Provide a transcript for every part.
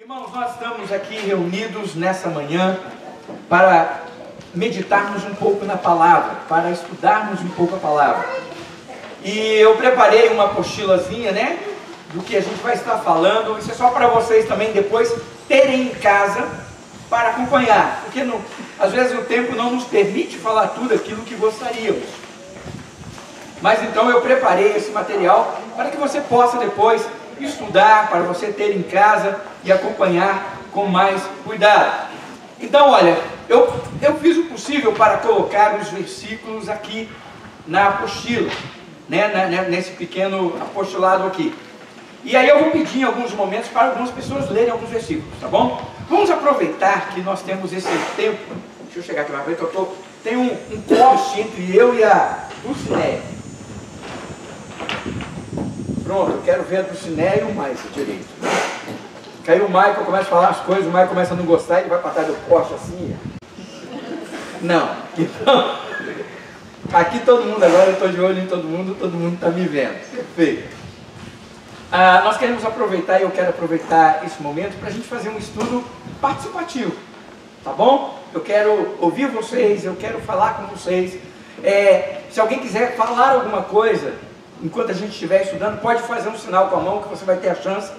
Irmãos, nós estamos aqui reunidos nessa manhã para meditarmos um pouco na palavra, para estudarmos um pouco a palavra. E eu preparei uma apostilazinha, né, do que a gente vai estar falando. Isso é só para vocês também depois terem em casa para acompanhar, porque às vezes o tempo não nos permite falar tudo aquilo que gostaríamos. Mas então eu preparei esse material para que você possa depois estudar, para você ter em casa e acompanhar com mais cuidado. Então, olha, eu fiz o possível para colocar os versículos aqui na apostila, né, nesse pequeno apostolado aqui. E aí eu vou pedir em alguns momentos para algumas pessoas lerem alguns versículos, tá bom? Vamos aproveitar que nós temos esse tempo. Deixa eu chegar aqui mais frente, tem um poste entre eu e a Dulcinea. Pronto, eu quero ver a Dulcinea e o Michael direito. Que aí o Michael começa a falar as coisas, o Michael começa a não gostar, ele vai para trás do poste assim. Não, então, aqui todo mundo agora, eu estou de olho em todo mundo está me vendo. Perfeito. Nós queremos aproveitar, e eu quero aproveitar esse momento para a gente fazer um estudo participativo, tá bom? Eu quero ouvir vocês, eu quero falar com vocês. Se alguém quiser falar alguma coisa enquanto a gente estiver estudando, pode fazer um sinal com a mão que você vai ter a chance.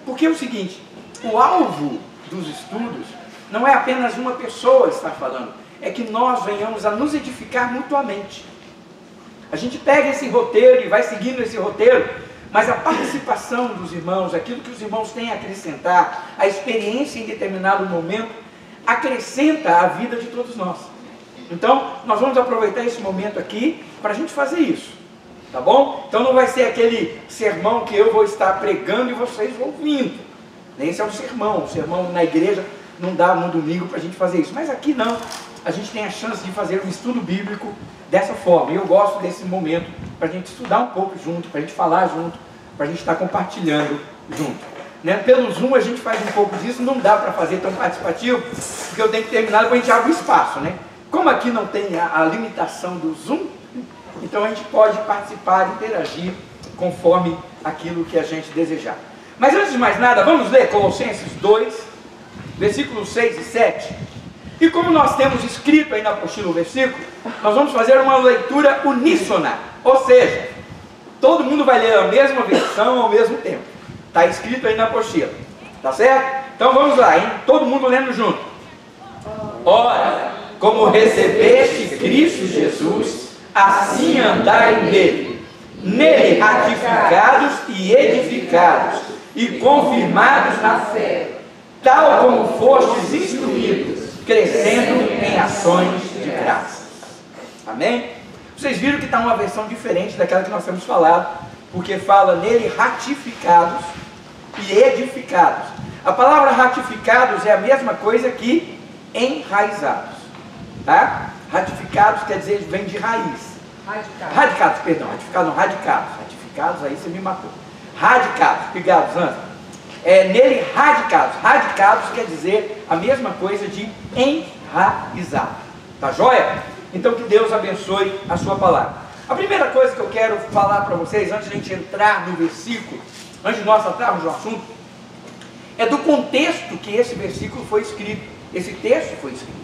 Porque é o seguinte, o alvo dos estudos não é apenas uma pessoa estar falando, é que nós venhamos a nos edificar mutuamente. A gente pega esse roteiro e vai seguindo esse roteiro, mas a participação dos irmãos, aquilo que os irmãos têm a acrescentar, a experiência em determinado momento, acrescenta a vida de todos nós. Então, nós vamos aproveitar esse momento aqui para a gente fazer isso. Tá bom? Então não vai ser aquele sermão que eu vou estar pregando e vocês ouvindo. Esse é um sermão. O sermão na igreja não dá no domingo para a gente fazer isso. Mas aqui não. A gente tem a chance de fazer um estudo bíblico dessa forma. E eu gosto desse momento para a gente estudar um pouco junto, para a gente falar junto, para a gente estar compartilhando junto. Né? Pelo Zoom a gente faz um pouco disso, não dá para fazer tão participativo, porque eu tenho que terminar, depois a gente abre o espaço. Né? Como aqui não tem a limitação do Zoom, então a gente pode participar, interagir conforme aquilo que a gente desejar. Mas antes de mais nada, vamos ler Colossenses 2, versículos 6 e 7. E como nós temos escrito aí na apostila o versículo, nós vamos fazer uma leitura uníssona. Ou seja, todo mundo vai ler a mesma versão ao mesmo tempo. Está escrito aí na apostila. Tá certo? Então vamos lá, hein? Todo mundo lendo junto. Ora, como recebeste Cristo Jesus, assim andai nele ratificados e edificados, e confirmados na fé, tal como fostes instruídos, crescendo em ações de graça. Amém? Vocês viram que está uma versão diferente daquela que nós temos falado, porque fala nele ratificados e edificados. A palavra ratificados é a mesma coisa que enraizados, tá? Ratificados quer dizer, vem de raiz. Radicados, perdão, ratificados não, radicados. Ratificados, aí você me matou. Radicados, obrigado, Zanta. Nele radicados. Radicados quer dizer a mesma coisa de enraizado. Tá joia? Então que Deus abençoe a sua palavra. A primeira coisa que eu quero falar para vocês, antes de a gente entrar no versículo, antes de nós entrarmos no assunto, é do contexto que esse versículo foi escrito. Esse texto foi escrito.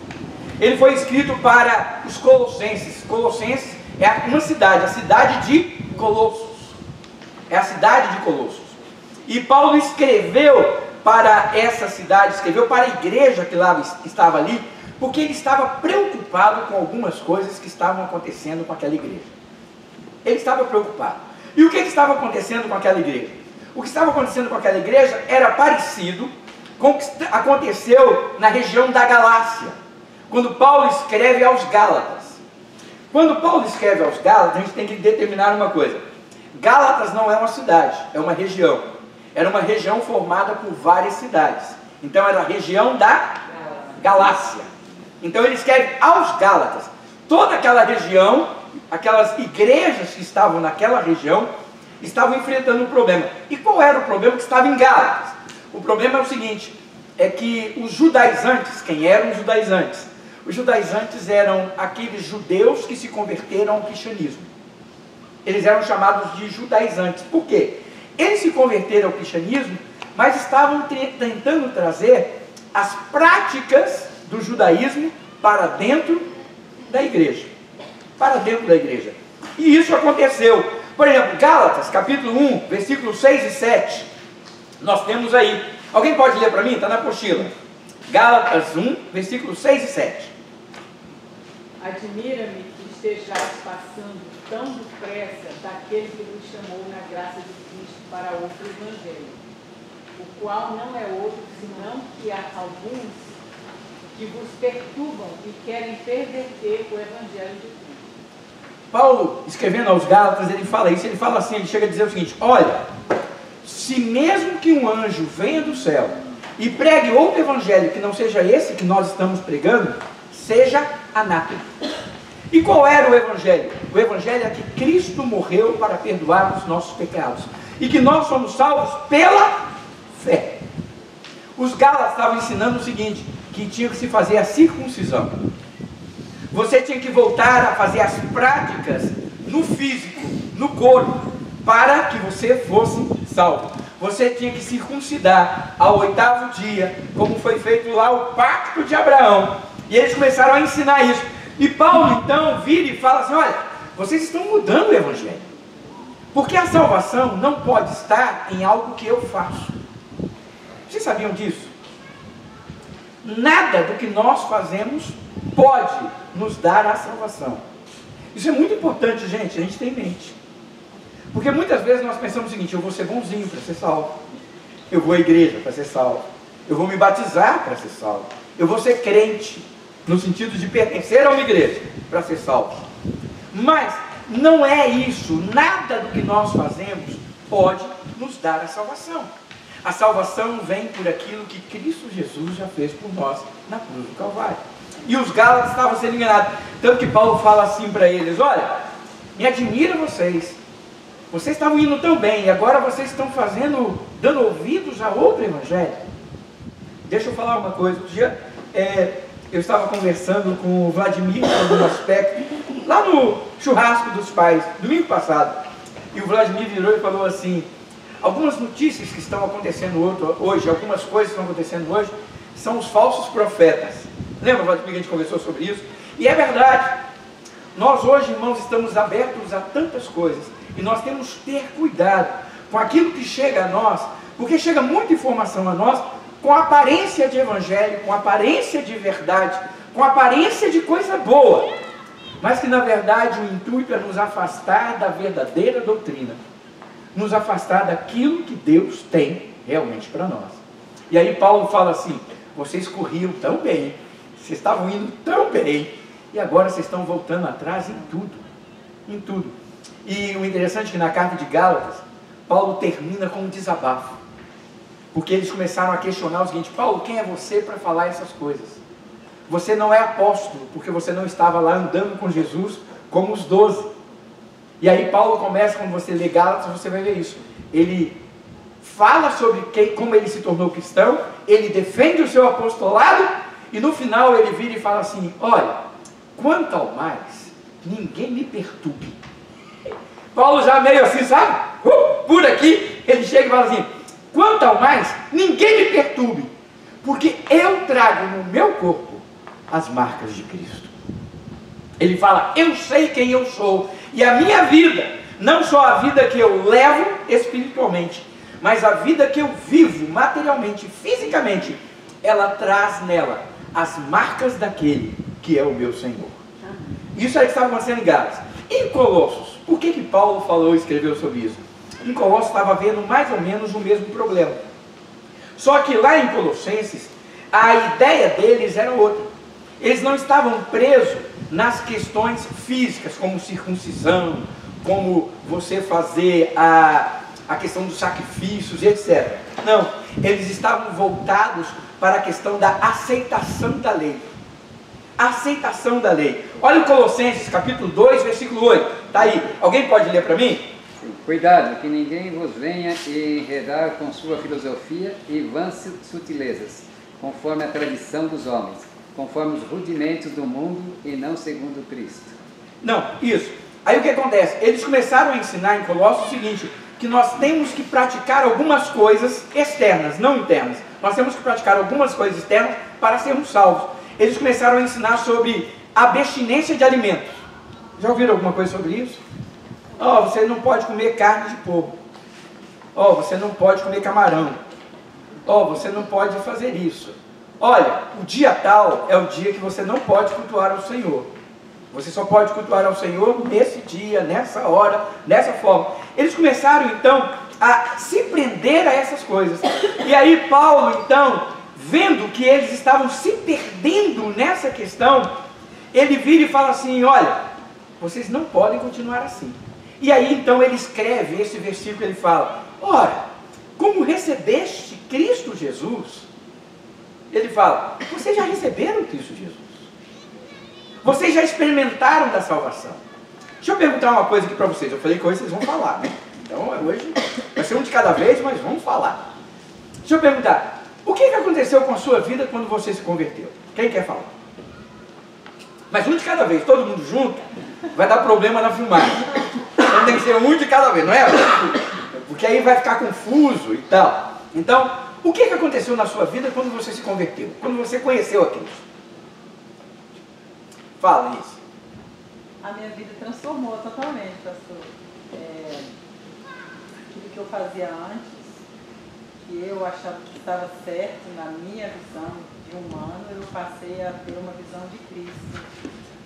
Ele foi escrito para os Colossenses. Colossenses é uma cidade, a cidade de Colossos. É a cidade de Colossos. E Paulo escreveu para essa cidade, escreveu para a igreja que lá estava ali, porque ele estava preocupado com algumas coisas que estavam acontecendo com aquela igreja. Ele estava preocupado. E o que estava acontecendo com aquela igreja? O que estava acontecendo com aquela igreja era parecido com o que aconteceu na região da Galácia, quando Paulo escreve aos Gálatas. Quando Paulo escreve aos Gálatas, a gente tem que determinar uma coisa. Gálatas não é uma cidade, é uma região. Era uma região formada por várias cidades. Então era a região da Galácia. Então ele escreve aos Gálatas. Toda aquela região, aquelas igrejas que estavam naquela região, estavam enfrentando um problema. E qual era o problema que estava em Gálatas? O problema é o seguinte, é que os judaizantes, quem eram os judaizantes? Os judaizantes eram aqueles judeus que se converteram ao cristianismo. Eles eram chamados de judaizantes. Por quê? Eles se converteram ao cristianismo mas estavam tentando trazer as práticas do judaísmo para dentro da igreja. Para dentro da igreja. E isso aconteceu. Por exemplo, Gálatas, capítulo 1, versículos 6 e 7. Nós temos aí. Alguém pode ler para mim? Está na apostila. Gálatas 1, versículos 6 e 7. Admira-me que estejais passando tão depressa daquele que vos chamou na graça de Cristo para outro evangelho, o qual não é outro senão que há alguns que vos perturbam e querem perverter o evangelho de Cristo. Paulo, escrevendo aos Gálatas, ele fala isso, ele fala assim, ele chega a dizer o seguinte: olha, se mesmo que um anjo venha do céu e pregue outro evangelho que não seja esse que nós estamos pregando, seja anátema. E qual era o evangelho? O evangelho é que Cristo morreu para perdoar os nossos pecados e que nós somos salvos pela fé. Os Gálatas estavam ensinando o seguinte, que tinha que se fazer a circuncisão. Você tinha que voltar a fazer as práticas no físico, no corpo, para que você fosse salvo. Você tinha que circuncidar ao 8º dia, como foi feito lá o pacto de Abraão. E eles começaram a ensinar isso. E Paulo então vira e fala assim: olha, vocês estão mudando o evangelho. Porque a salvação não pode estar em algo que eu faço. Vocês sabiam disso? Nada do que nós fazemos pode nos dar a salvação. Isso é muito importante, gente, a gente tem em mente. Porque muitas vezes nós pensamos o seguinte: eu vou ser bonzinho para ser salvo, eu vou à igreja para ser salvo, eu vou me batizar para ser salvo, eu vou ser crente, no sentido de pertencer a uma igreja, para ser salvo. Mas não é isso, nada do que nós fazemos pode nos dar a salvação. A salvação vem por aquilo que Cristo Jesus já fez por nós na cruz do Calvário. E os Gálatas estavam sendo enganados, tanto que Paulo fala assim para eles: olha, me admira vocês estavam indo tão bem, e agora vocês estão dando ouvidos a outro evangelho. Deixa eu falar uma coisa. Um dia eu estava conversando com o Vladimir sobre um aspecto, lá no churrasco dos pais, domingo passado, e o Vladimir virou e falou assim: algumas notícias que estão acontecendo hoje, algumas coisas que estão acontecendo hoje, são os falsos profetas. Lembra, Vladimir, que a gente conversou sobre isso? E é verdade. Nós hoje, irmãos, estamos abertos a tantas coisas, e nós temos que ter cuidado com aquilo que chega a nós, porque chega muita informação a nós com aparência de evangelho, com aparência de verdade, com aparência de coisa boa, mas que na verdade o intuito é nos afastar da verdadeira doutrina, nos afastar daquilo que Deus tem realmente para nós. E aí Paulo fala assim: vocês corriam tão bem, vocês estavam indo tão bem, e agora vocês estão voltando atrás em tudo, em tudo. E o interessante é que na carta de Gálatas, Paulo termina com um desabafo, porque eles começaram a questionar o seguinte: Paulo, quem é você para falar essas coisas? Você não é apóstolo, porque você não estava lá andando com Jesus como os 12. E aí Paulo começa, quando você lê Gálatas, você vai ver isso. Ele fala sobre como ele se tornou cristão, ele defende o seu apostolado, e no final ele vira e fala assim: olha, quanto ao mais, ninguém me perturbe. Paulo já meio assim, sabe? Por aqui, ele chega e fala assim: quanto ao mais, ninguém me perturbe, porque eu trago no meu corpo as marcas de Cristo. Ele fala: eu sei quem eu sou, e a minha vida, não só a vida que eu levo espiritualmente, mas a vida que eu vivo materialmente, fisicamente, ela traz nela as marcas daquele que é o meu Senhor. Isso aí que estava acontecendo em Gálatas. Em Colossos, por que Paulo falou e escreveu sobre isso? Em Colossos estava havendo mais ou menos o mesmo problema. Só que lá em Colossenses, a ideia deles era outra. Eles não estavam presos nas questões físicas, como circuncisão, como você fazer a questão dos sacrifícios, etc. Não, eles estavam voltados para a questão da aceitação da lei. A aceitação da lei. Olha em Colossenses capítulo 2, versículo 8. Está aí. Alguém pode ler para mim? Cuidado, que ninguém vos venha enredar com sua filosofia e vãs sutilezas, conforme a tradição dos homens, conforme os rudimentos do mundo e não segundo Cristo. Não, isso. Aí o que acontece? Eles começaram a ensinar em Colossos o seguinte: que nós temos que praticar algumas coisas externas, não internas. Nós temos que praticar algumas coisas externas para sermos salvos. Eles começaram a ensinar sobre abstinência de alimentos. Já ouviram alguma coisa sobre isso? Oh, você não pode comer carne de porco. Oh, você não pode comer camarão. Oh, você não pode fazer isso. Olha, o dia tal é o dia que você não pode cultuar ao Senhor. Você só pode cultuar ao Senhor nesse dia, nessa hora, dessa forma. Eles começaram então a se prender a essas coisas. E aí Paulo então, vendo que eles estavam se perdendo nessa questão, ele vira e fala assim, olha, vocês não podem continuar assim. E aí então ele escreve esse versículo, ele fala, ora, como recebeste Cristo Jesus, ele fala, vocês já receberam Cristo Jesus. Vocês já experimentaram da salvação. Deixa eu perguntar uma coisa aqui para vocês. Eu falei que hoje vocês vão falar, né? Então hoje vai ser um de cada vez, mas vamos falar. Deixa eu perguntar, o que aconteceu com a sua vida quando você se converteu? Quem quer falar? Mas um de cada vez, todo mundo junto, vai dar problema na filmagem. Então tem que ser um de cada vez, não é? Porque aí vai ficar confuso e tal. Então, o que aconteceu na sua vida quando você se converteu? Quando você conheceu a Cristo? Fala isso. A minha vida transformou totalmente, pastor. Tudo que eu fazia antes, que eu achava que estava certo na minha visão de humano, eu passei a ter uma visão de Cristo.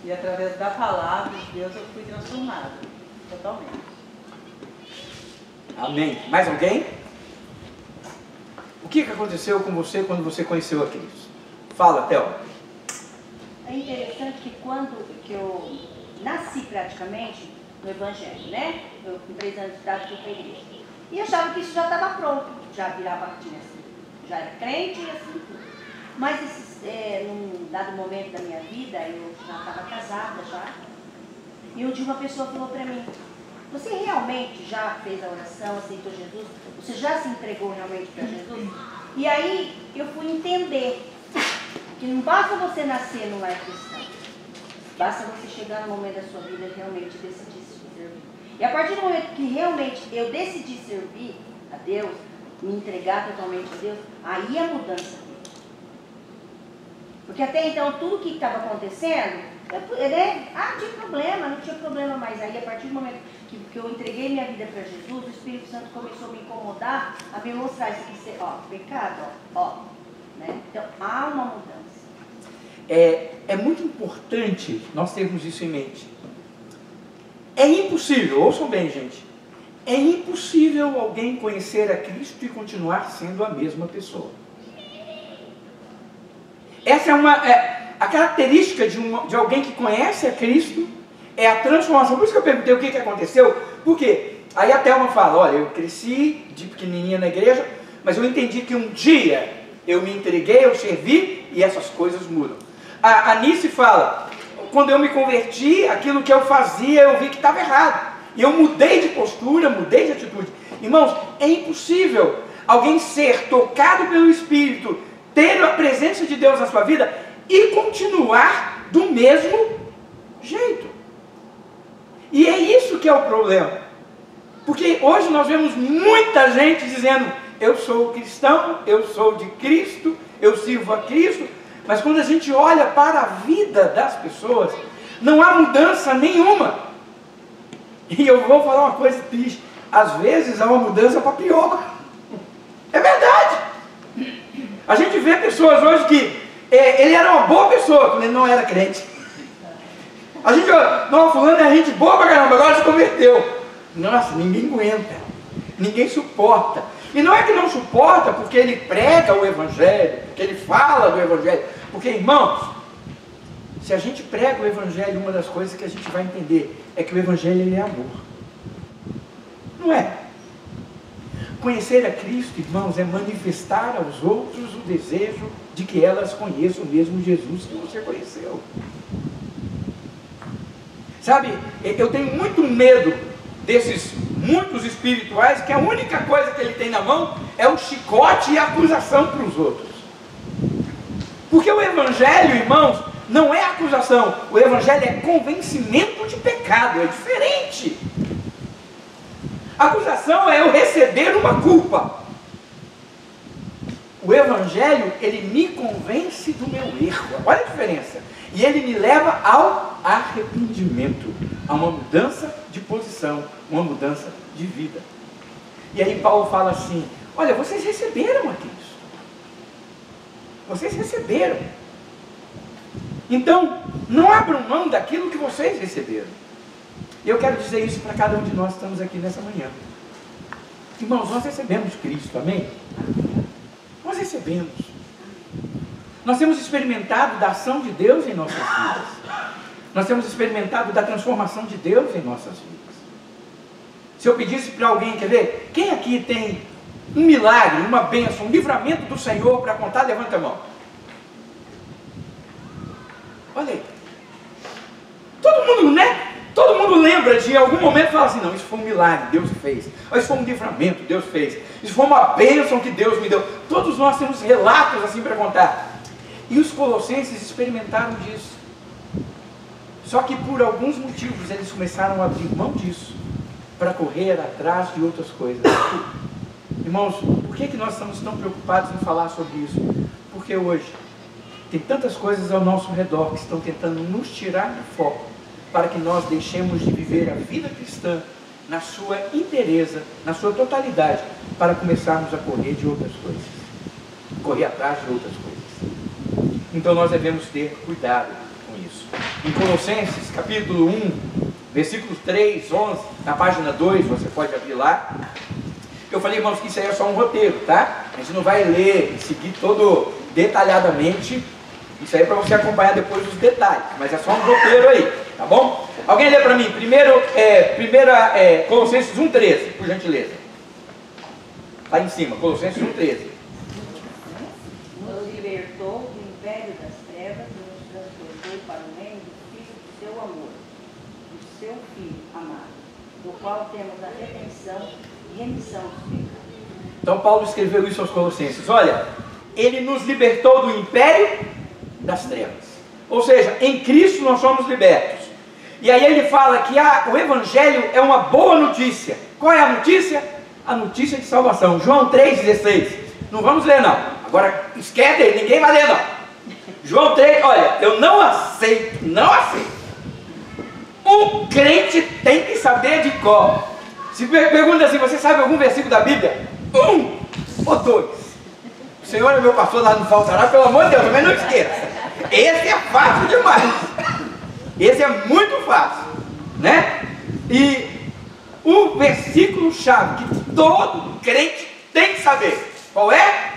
E através da palavra de Deus eu fui transformada, totalmente. Amém. Mais alguém? O que aconteceu com você quando você conheceu a Cristo? Fala, Thelma. É interessante que quando que eu nasci praticamente no Evangelho, né? Eu com 3 anos de idade fui para a igreja. E eu achava que isso já estava pronto, já virava assim, já era crente e assim tudo. Mas num dado momento da minha vida, eu já estava casada já. E um dia uma pessoa falou para mim, você realmente já fez a oração, aceitou Jesus? Você já se entregou realmente para Jesus? E aí eu fui entender que não basta você nascer no lar cristão, basta você chegar no momento da sua vida e realmente decidir se servir. E a partir do momento que realmente eu decidi servir a Deus, me entregar totalmente a Deus, aí a mudança veio. Porque até então tudo que estava acontecendo, não tinha problema, não tinha problema mais. Aí a partir do momento que eu entreguei minha vida para Jesus, o Espírito Santo começou a me incomodar, a me mostrar isso aqui, ó, pecado, ó, né? Então há uma mudança. É muito importante nós termos isso em mente. É impossível, ouçam bem, gente, é impossível alguém conhecer a Cristo e continuar sendo a mesma pessoa. Essa é a característica de alguém que conhece a Cristo, é a transformação. Por isso que eu perguntei o que aconteceu, porque aí a Thelma fala, olha, eu cresci de pequenininha na igreja, mas eu entendi que um dia eu me entreguei, eu servi e essas coisas mudam. A Nice fala, quando eu me converti, aquilo que eu fazia, eu vi que estava errado. E eu mudei de postura, mudei de atitude. Irmãos, é impossível alguém ser tocado pelo Espírito, ter a presença de Deus na sua vida e continuar do mesmo jeito. E é isso que é o problema. Porque hoje nós vemos muita gente dizendo, eu sou cristão, eu sou de Cristo, eu sirvo a Cristo, mas quando a gente olha para a vida das pessoas, não há mudança nenhuma. E eu vou falar uma coisa triste, às vezes há uma mudança para pior. É verdade. A gente vê pessoas hoje que ele era uma boa pessoa quando ele não era crente. A gente, não, fulano é gente boa pra caramba, agora se converteu. Nossa, ninguém aguenta, ninguém suporta. E não é que não suporta porque ele prega o Evangelho, porque ele fala do Evangelho. Porque, irmãos, se a gente prega o Evangelho, uma das coisas que a gente vai entender é que o Evangelho ele é amor. Não é? Conhecer a Cristo, irmãos, é manifestar aos outros o desejo de que elas conheçam o mesmo Jesus que você conheceu. Sabe, eu tenho muito medo desses muitos espirituais que a única coisa que ele tem na mão é o chicote e a acusação para os outros. Porque o Evangelho, irmãos, não é acusação, o Evangelho é convencimento de pecado, é diferente. Acusação é eu receber uma culpa. O Evangelho, ele me convence do meu erro. Olha a diferença. E ele me leva ao arrependimento, a uma mudança de posição, uma mudança de vida. E aí Paulo fala assim, olha, vocês receberam a Cristo. Vocês receberam. Então, não abram mão daquilo que vocês receberam. E eu quero dizer isso para cada um de nós que estamos aqui nessa manhã. Irmãos, nós recebemos Cristo, amém? Nós recebemos. Nós temos experimentado da ação de Deus em nossas vidas. Nós temos experimentado da transformação de Deus em nossas vidas. Se eu pedisse para alguém, quer ver? Quem aqui tem um milagre, uma bênção, um livramento do Senhor para contar? Levanta a mão. Olha aí. Todo mundo, né? Todo mundo lembra de algum momento e fala assim, não, isso foi um milagre, Deus fez. Isso foi um livramento, Deus fez. Isso foi uma bênção que Deus me deu. Todos nós temos relatos assim para contar. E os colossenses experimentaram disso. Só que por alguns motivos eles começaram a abrir mão disso para correr atrás de outras coisas. Irmãos, por que nós estamos tão preocupados em falar sobre isso? Porque hoje tem tantas coisas ao nosso redor que estão tentando nos tirar do foco para que nós deixemos de viver a vida cristã na sua inteireza, na sua totalidade, para começarmos a correr de outras coisas, correr atrás de outras coisas. Então nós devemos ter cuidado com isso. Em Colossenses, capítulo 1, versículos 3, 11, na página 2, você pode abrir lá. Eu falei, irmãos, que isso aí é só um roteiro, tá? A gente não vai ler e seguir todo detalhadamente. Isso aí é para você acompanhar depois os detalhes, mas é só um roteiro aí, tá bom? Alguém lê para mim, Colossenses 1,13, por gentileza. Lá em cima, Colossenses 1,13. Nos libertou do império das trevas e nos transportou para o reino do Filho do seu amor, do seu Filho amado, do qual temos a redenção e remissão dos pecados. Então Paulo escreveu isso aos Colossenses. Olha, ele nos libertou do império das trevas. Ou seja, em Cristo nós somos libertos. E aí ele fala que o Evangelho é uma boa notícia. Qual é a notícia? A notícia de salvação. João 3,16. Não vamos ler não. Agora esquece aí, ninguém vai ler não. João 3, olha, eu não aceito. Um crente tem que saber de cor. Se pergunta assim, você sabe algum versículo da Bíblia? 1 ou 2. O Senhor é meu pastor, lá não faltará, pelo amor de Deus, mas não esqueça. Esse é fácil demais. Esse é muito fácil, né? E o versículo-chave que todo crente tem que saber, qual é?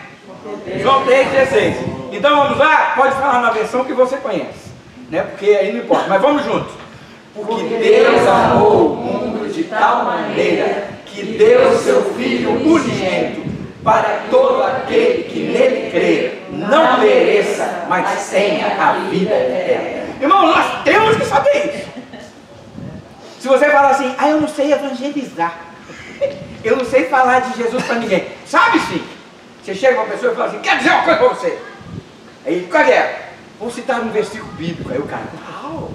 João 3,16. Então vamos lá? Pode falar na versão que você conhece, né? Porque aí não importa, mas vamos juntos. Porque Deus amou o mundo de tal maneira que deu o seu Filho unigênito, para todo aquele que nele crer não pereça, mas tenha a vida eterna. Irmão, nós temos que saber isso. Se você falar assim, eu não sei evangelizar, eu não sei falar de Jesus para ninguém, sabe sim. Você chega uma pessoa e fala assim, quer dizer uma coisa para você? Aí, qual é? Vou citar um versículo bíblico. Aí o cara, uau,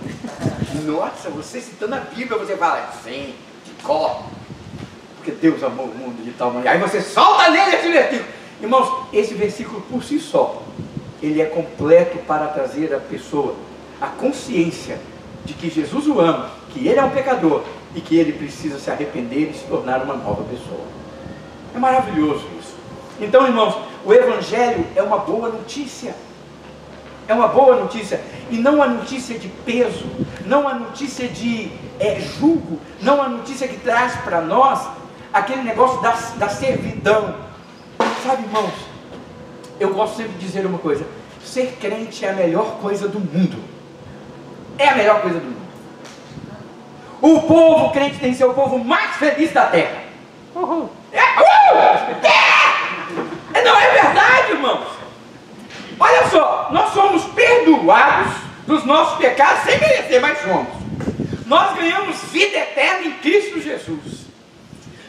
nossa, você citando a Bíblia, você fala, sim, de cor. Porque Deus amou o mundo de tal maneira. Aí você solta nele esse versículo. Irmãos, esse versículo por si só, ele é completo para trazer à pessoa a consciência de que Jesus o ama, que ele é um pecador e que ele precisa se arrepender e se tornar uma nova pessoa. É maravilhoso isso. Então, irmãos, o Evangelho é uma boa notícia. É uma boa notícia. E não uma notícia de peso, não uma notícia de julgo, não uma notícia que traz para nós aquele negócio da servidão. Sabe, irmãos, eu gosto sempre de dizer uma coisa: ser crente é a melhor coisa do mundo. É a melhor coisa do mundo. O povo crente tem que ser o povo mais feliz da terra. Uhul. Não é verdade, irmãos? Olha só, nós somos perdoados dos nossos pecados sem merecer, mas somos. Nós ganhamos vida eterna em Cristo Jesus.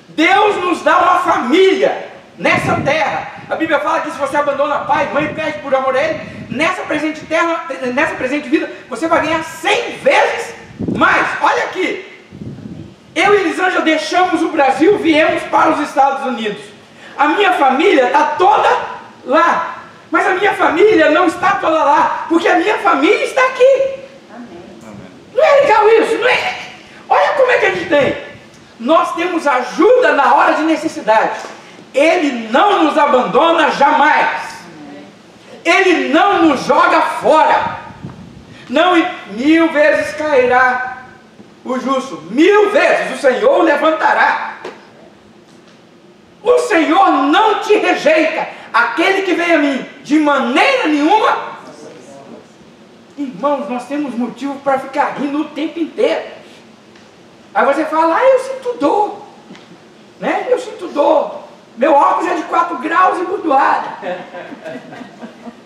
Deus nos dá uma família nessa terra. A Bíblia fala que se você abandona pai, mãe e pede por amor a Ele, nessa presente vida, você vai ganhar 100 vezes mais. Olha aqui. Eu e Elisângela deixamos o Brasil, viemos para os Estados Unidos. A minha família está toda lá. Mas a minha família não está toda lá, porque a minha família está aqui. Amém. Não é legal isso? Não é? Olha como é que a gente tem. Nós temos ajuda na hora de necessidade. Ele não nos abandona jamais. Ele não nos joga fora. Não, 1000 vezes cairá o justo, 1000 vezes o Senhor o levantará. O Senhor não te rejeita. Aquele que vem a mim, de maneira nenhuma. Irmãos, nós temos motivo para ficar rindo o tempo inteiro. Aí você fala, eu sinto dor, né? Eu sinto dor. Meu óculos é de 4 graus e bordoada.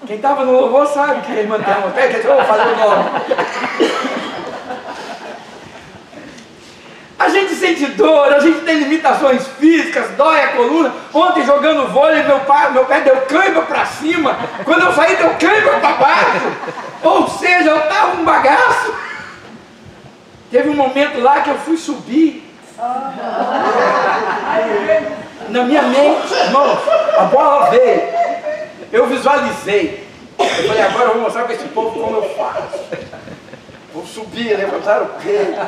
Quem estava no louvor sabe que ele mantém uma pé, que eu vou fazer o nome. A gente sente dor, a gente tem limitações físicas, dói a coluna. Ontem jogando vôlei, meu pé deu cãibra para cima. Quando eu saí, deu cãibra para baixo. Ou seja, eu estava um bagaço. Teve um momento lá que eu fui subir. Na minha mente, irmão, a bola veio. Eu visualizei. Eu falei, agora eu vou mostrar para esse povo como eu faço. Vou subir, levantar o peito.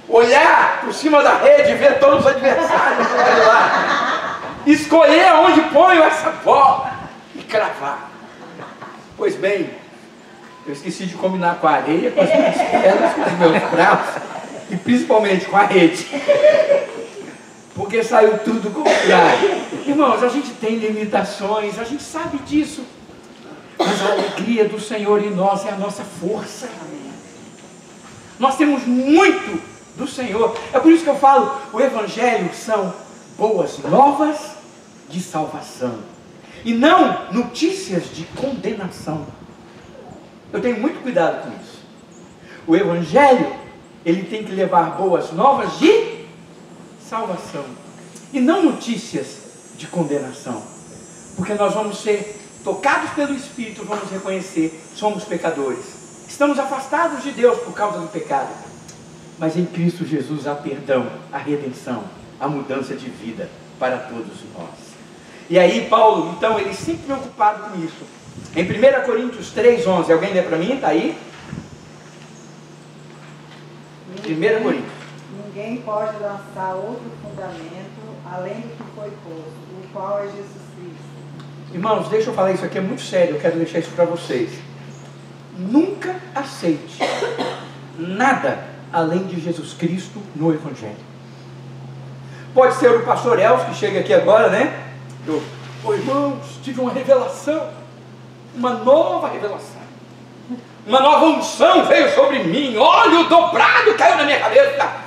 Olhar por cima da rede, ver todos os adversários lá. Escolher onde ponho essa bola e cravar. Pois bem, eu esqueci de combinar com a areia, com as minhas pernas, com os meus braços e principalmente com a rede. Porque saiu tudo contrário. Irmãos, a gente tem limitações, a gente sabe disso. Mas a alegria do Senhor em nós é a nossa força. Nós temos muito do Senhor. É por isso que eu falo, o Evangelho são boas novas de salvação. E não notícias de condenação. Eu tenho muito cuidado com isso. O Evangelho, ele tem que levar boas novas de salvação. E não notícias de condenação. Porque nós vamos ser tocados pelo Espírito, vamos reconhecer, somos pecadores. Estamos afastados de Deus por causa do pecado. Mas em Cristo Jesus há perdão, a redenção, a mudança de vida para todos nós. E aí Paulo, então, ele sempre preocupado com isso. Em 1 Coríntios 3:11, alguém lê para mim? Está aí? 1 Coríntios. Ninguém pode lançar outro fundamento além do que foi posto, o qual é Jesus Cristo. Irmãos, deixa eu falar isso aqui, é muito sério, eu quero deixar isso para vocês. Nunca aceite nada além de Jesus Cristo no Evangelho. Pode ser o pastor Elcio que chega aqui agora, né? Irmãos, tive uma revelação, uma nova revelação, uma nova unção veio sobre mim, óleo dobrado caiu na minha cabeça.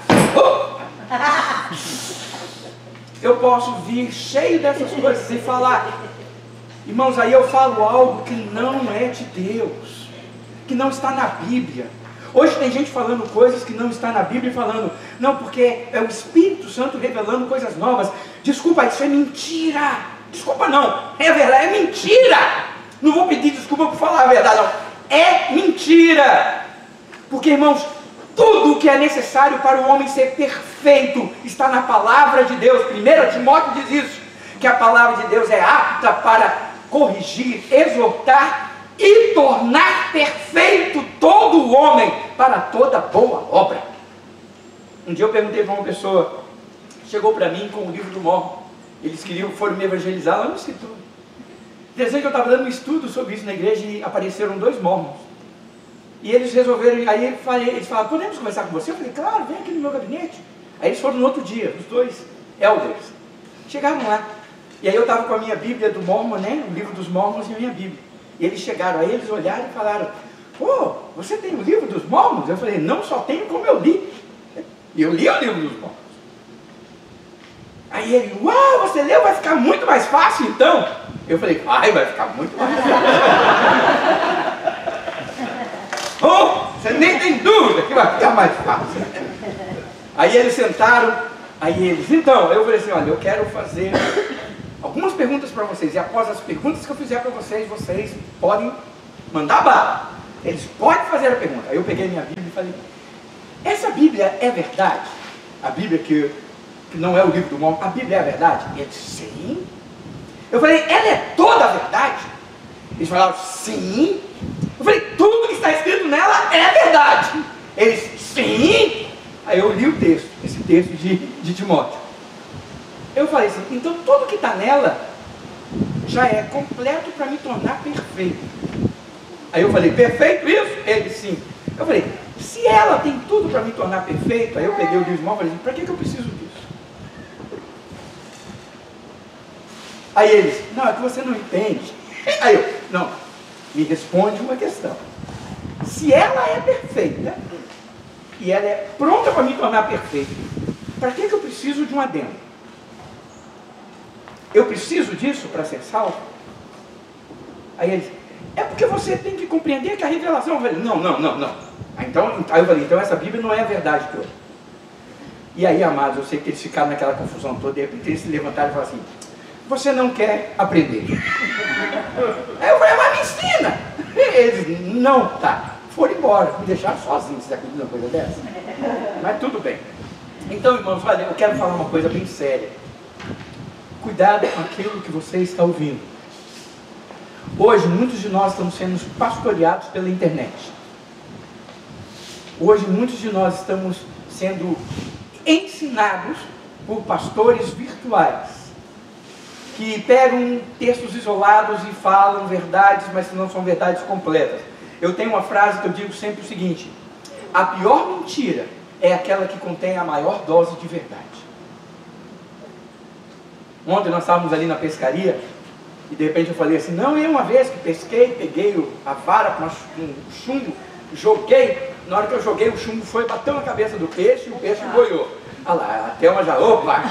Eu posso vir cheio dessas coisas e falar, irmãos, aí eu falo algo que não é de Deus, que não está na Bíblia. Hoje tem gente falando coisas que não está na Bíblia e falando, não, porque é o Espírito Santo revelando coisas novas. Desculpa, isso é mentira. Desculpa não, é verdade, é mentira. Não vou pedir desculpa por falar a verdade, não. É mentira. Porque, irmãos, tudo o que é necessário para o homem ser perfeito está na palavra de Deus. 1 Timóteo diz isso, que a palavra de Deus é apta para corrigir, exortar e tornar perfeito todo o homem para toda boa obra. Um dia eu perguntei para uma pessoa, chegou para mim com o livro do Mormon, eles foram me evangelizar lá no escritório. Interessante que eu estava dando um estudo sobre isso na igreja e apareceram 2 mormons. E eles resolveram, aí eles falaram, podemos conversar com você? Eu falei, claro, vem aqui no meu gabinete. Aí eles foram no outro dia, os 2 elders. Chegaram lá. E aí eu estava com a minha Bíblia do Mormon, né? O livro dos Mormons e a minha Bíblia. E eles chegaram, aí eles olharam e falaram, pô, você tem o livro dos Mormons? Eu falei, não, só tenho como eu li. E eu li o livro dos Mormons. Aí ele, uau, você leu, vai ficar muito mais fácil então. Eu falei, vai ficar muito mais fácil. Você nem tem dúvida que vai ficar mais fácil. Aí eles sentaram, aí eles, então, eu falei assim, olha, eu quero fazer algumas perguntas para vocês, e após as perguntas que eu fizer para vocês, vocês podem mandar bala. Eles podem fazer a pergunta. Aí eu peguei minha Bíblia e falei, essa Bíblia é verdade? A Bíblia que não é o livro do Mormon, a Bíblia é a verdade? E ele disse, sim. Eu falei, ela é toda a verdade? Eles falaram, sim. Eu falei, tudo que está escrito nela é verdade. Eles, sim. Aí eu li o texto, esse texto de Timóteo. Eu falei assim, então tudo que está nela já é completo para me tornar perfeito. Aí eu falei, perfeito isso? Ele, sim. Eu falei, se ela tem tudo para me tornar perfeito, aí eu peguei o livro de Mormon e falei, para que eu preciso disso? Aí eles, não, é que você não entende. Aí eu, não, me responde uma questão. Se ela é perfeita, e ela é pronta para me tornar perfeito, para que eu preciso de um adendo? Eu preciso disso para ser salvo? Aí eles, é porque você tem que compreender que a revelação... Eu falei, não. Aí eu falei, então essa Bíblia não é a verdade toda. E aí, amados, eu sei que eles ficaram naquela confusão toda, de repente eles se levantaram e falaram assim, você não quer aprender? Aí eu falei, mas me ensina! E eles, não, tá. Foram embora, me deixaram sozinhos, você acredita numa coisa dessa? Mas tudo bem. Então, irmãos, olha, eu quero falar uma coisa bem séria. Cuidado com aquilo que você está ouvindo. Hoje, muitos de nós estamos sendo pastoreados pela internet. Hoje, muitos de nós estamos sendo ensinados por pastores virtuais, que pegam textos isolados e falam verdades, mas não são verdades completas. Eu tenho uma frase que eu digo sempre o seguinte, a pior mentira é aquela que contém a maior dose de verdade. Ontem nós estávamos ali na pescaria, e de repente eu falei assim, não, eu uma vez que pesquei, peguei a vara com um chumbo, joguei, na hora que eu joguei o chumbo foi, bateu na cabeça do peixe e o peixe boiou. Olha lá, a Thelma já, opa!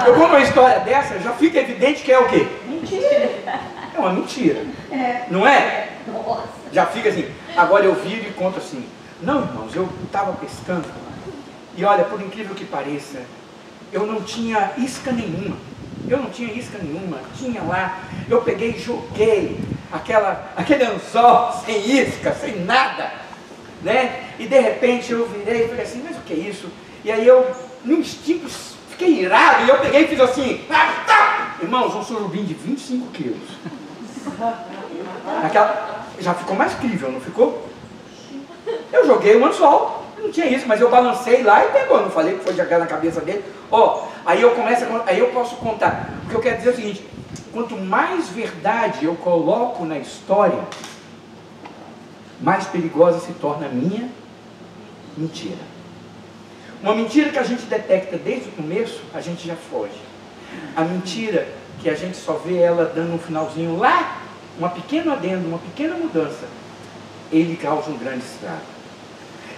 Eu conto uma história dessa, já fica evidente que é o quê? Mentira. É uma mentira, não é? Nossa. Já fica assim, agora eu viro e conto assim, não irmãos, eu estava pescando, e olha, por incrível que pareça, eu não tinha isca nenhuma. Tinha lá, eu peguei e joguei aquele anzol sem isca, sem nada, né? E de repente eu virei e falei assim, mas o que é isso? E aí eu, no instinto, fiquei irado, e eu peguei e fiz assim, irmãos, um surubim de 25 quilos. Já ficou mais crível, não ficou? Eu joguei o anzol, não tinha isso, mas eu balancei lá e pegou, não falei que foi jogar na cabeça dele. Aí eu posso contar. O que eu quero dizer é o seguinte, quanto mais verdade eu coloco na história, mais perigosa se torna a minha mentira. Uma mentira que a gente detecta desde o começo, a gente já foge. A mentira que a gente só vê ela dando um finalzinho lá, uma pequena adendo, uma pequena mudança, ele causa um grande estrago.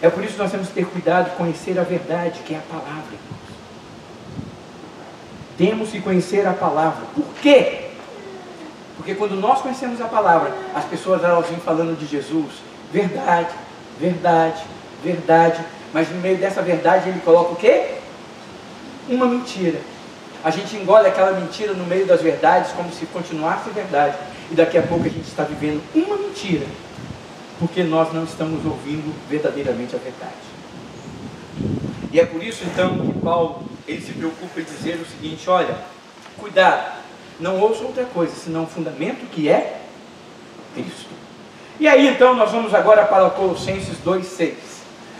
É por isso que nós temos que ter cuidado de conhecer a verdade, que é a palavra. Temos que conhecer a palavra. Por quê? Porque quando nós conhecemos a palavra, as pessoas elas vêm falando de Jesus, verdade, verdade, verdade, mas no meio dessa verdade ele coloca o quê? Uma mentira. A gente engole aquela mentira no meio das verdades como se continuasse verdade, e daqui a pouco a gente está vivendo uma mentira, porque nós não estamos ouvindo verdadeiramente a verdade. E é por isso então que Paulo ele se preocupa em dizer o seguinte, olha, cuidado, não ouça outra coisa, senão o fundamento que é Cristo. E aí então nós vamos agora para Colossenses 2,6.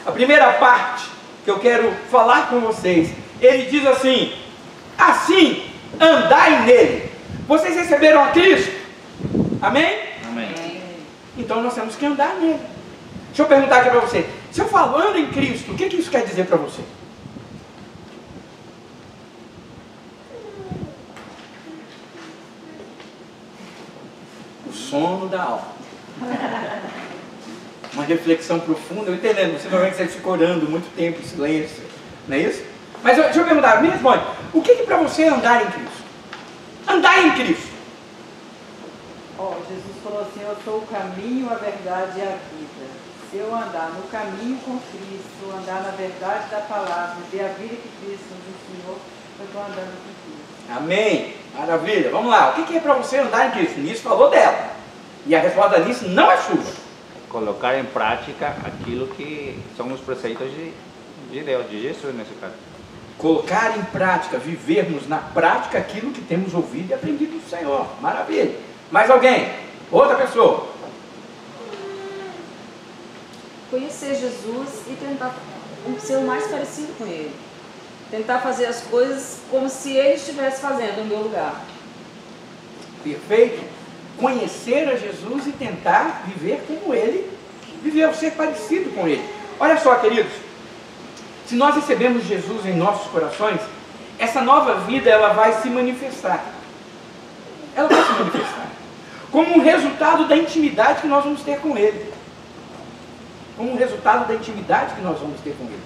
A primeira parte que eu quero falar com vocês, ele diz assim, assim andai nele. Vocês receberam a Cristo? Amém? Amém. Então nós temos que andar nele. Deixa eu perguntar aqui para você, se eu falo ando em Cristo, o que isso quer dizer para você? O sono da alma. Uma reflexão profunda, eu entendendo, você vai ver que você fica orando muito tempo em silêncio, não é isso? Mas deixa eu perguntar, me responde, o que para você é andar em Cristo? Andar em Cristo. Jesus falou assim, eu sou o caminho, a verdade e a vida. Se eu andar no caminho com Cristo, andar na verdade da palavra, ver a vida que Cristo nos ensinou, eu estou andando com Cristo. Amém, maravilha, vamos lá, o que é para você andar em Cristo? Nisso falou dela, e a resposta nisso não é sua. Colocar em prática aquilo que são os preceitos de Ideia de Jesus nesse caso. Colocar em prática, vivermos na prática aquilo que temos ouvido e aprendido do Senhor. Maravilha. Mais alguém? Outra pessoa? Conhecer Jesus e tentar ser o mais parecido com Ele. Tentar fazer as coisas como se Ele estivesse fazendo no meu lugar. Perfeito. Conhecer a Jesus e tentar viver como Ele viveu, ser parecido com Ele. Olha só, queridos, se nós recebemos Jesus em nossos corações, essa nova vida ela vai se manifestar. Ela vai se manifestar como um resultado da intimidade que nós vamos ter com Ele. Como um resultado da intimidade que nós vamos ter com Ele.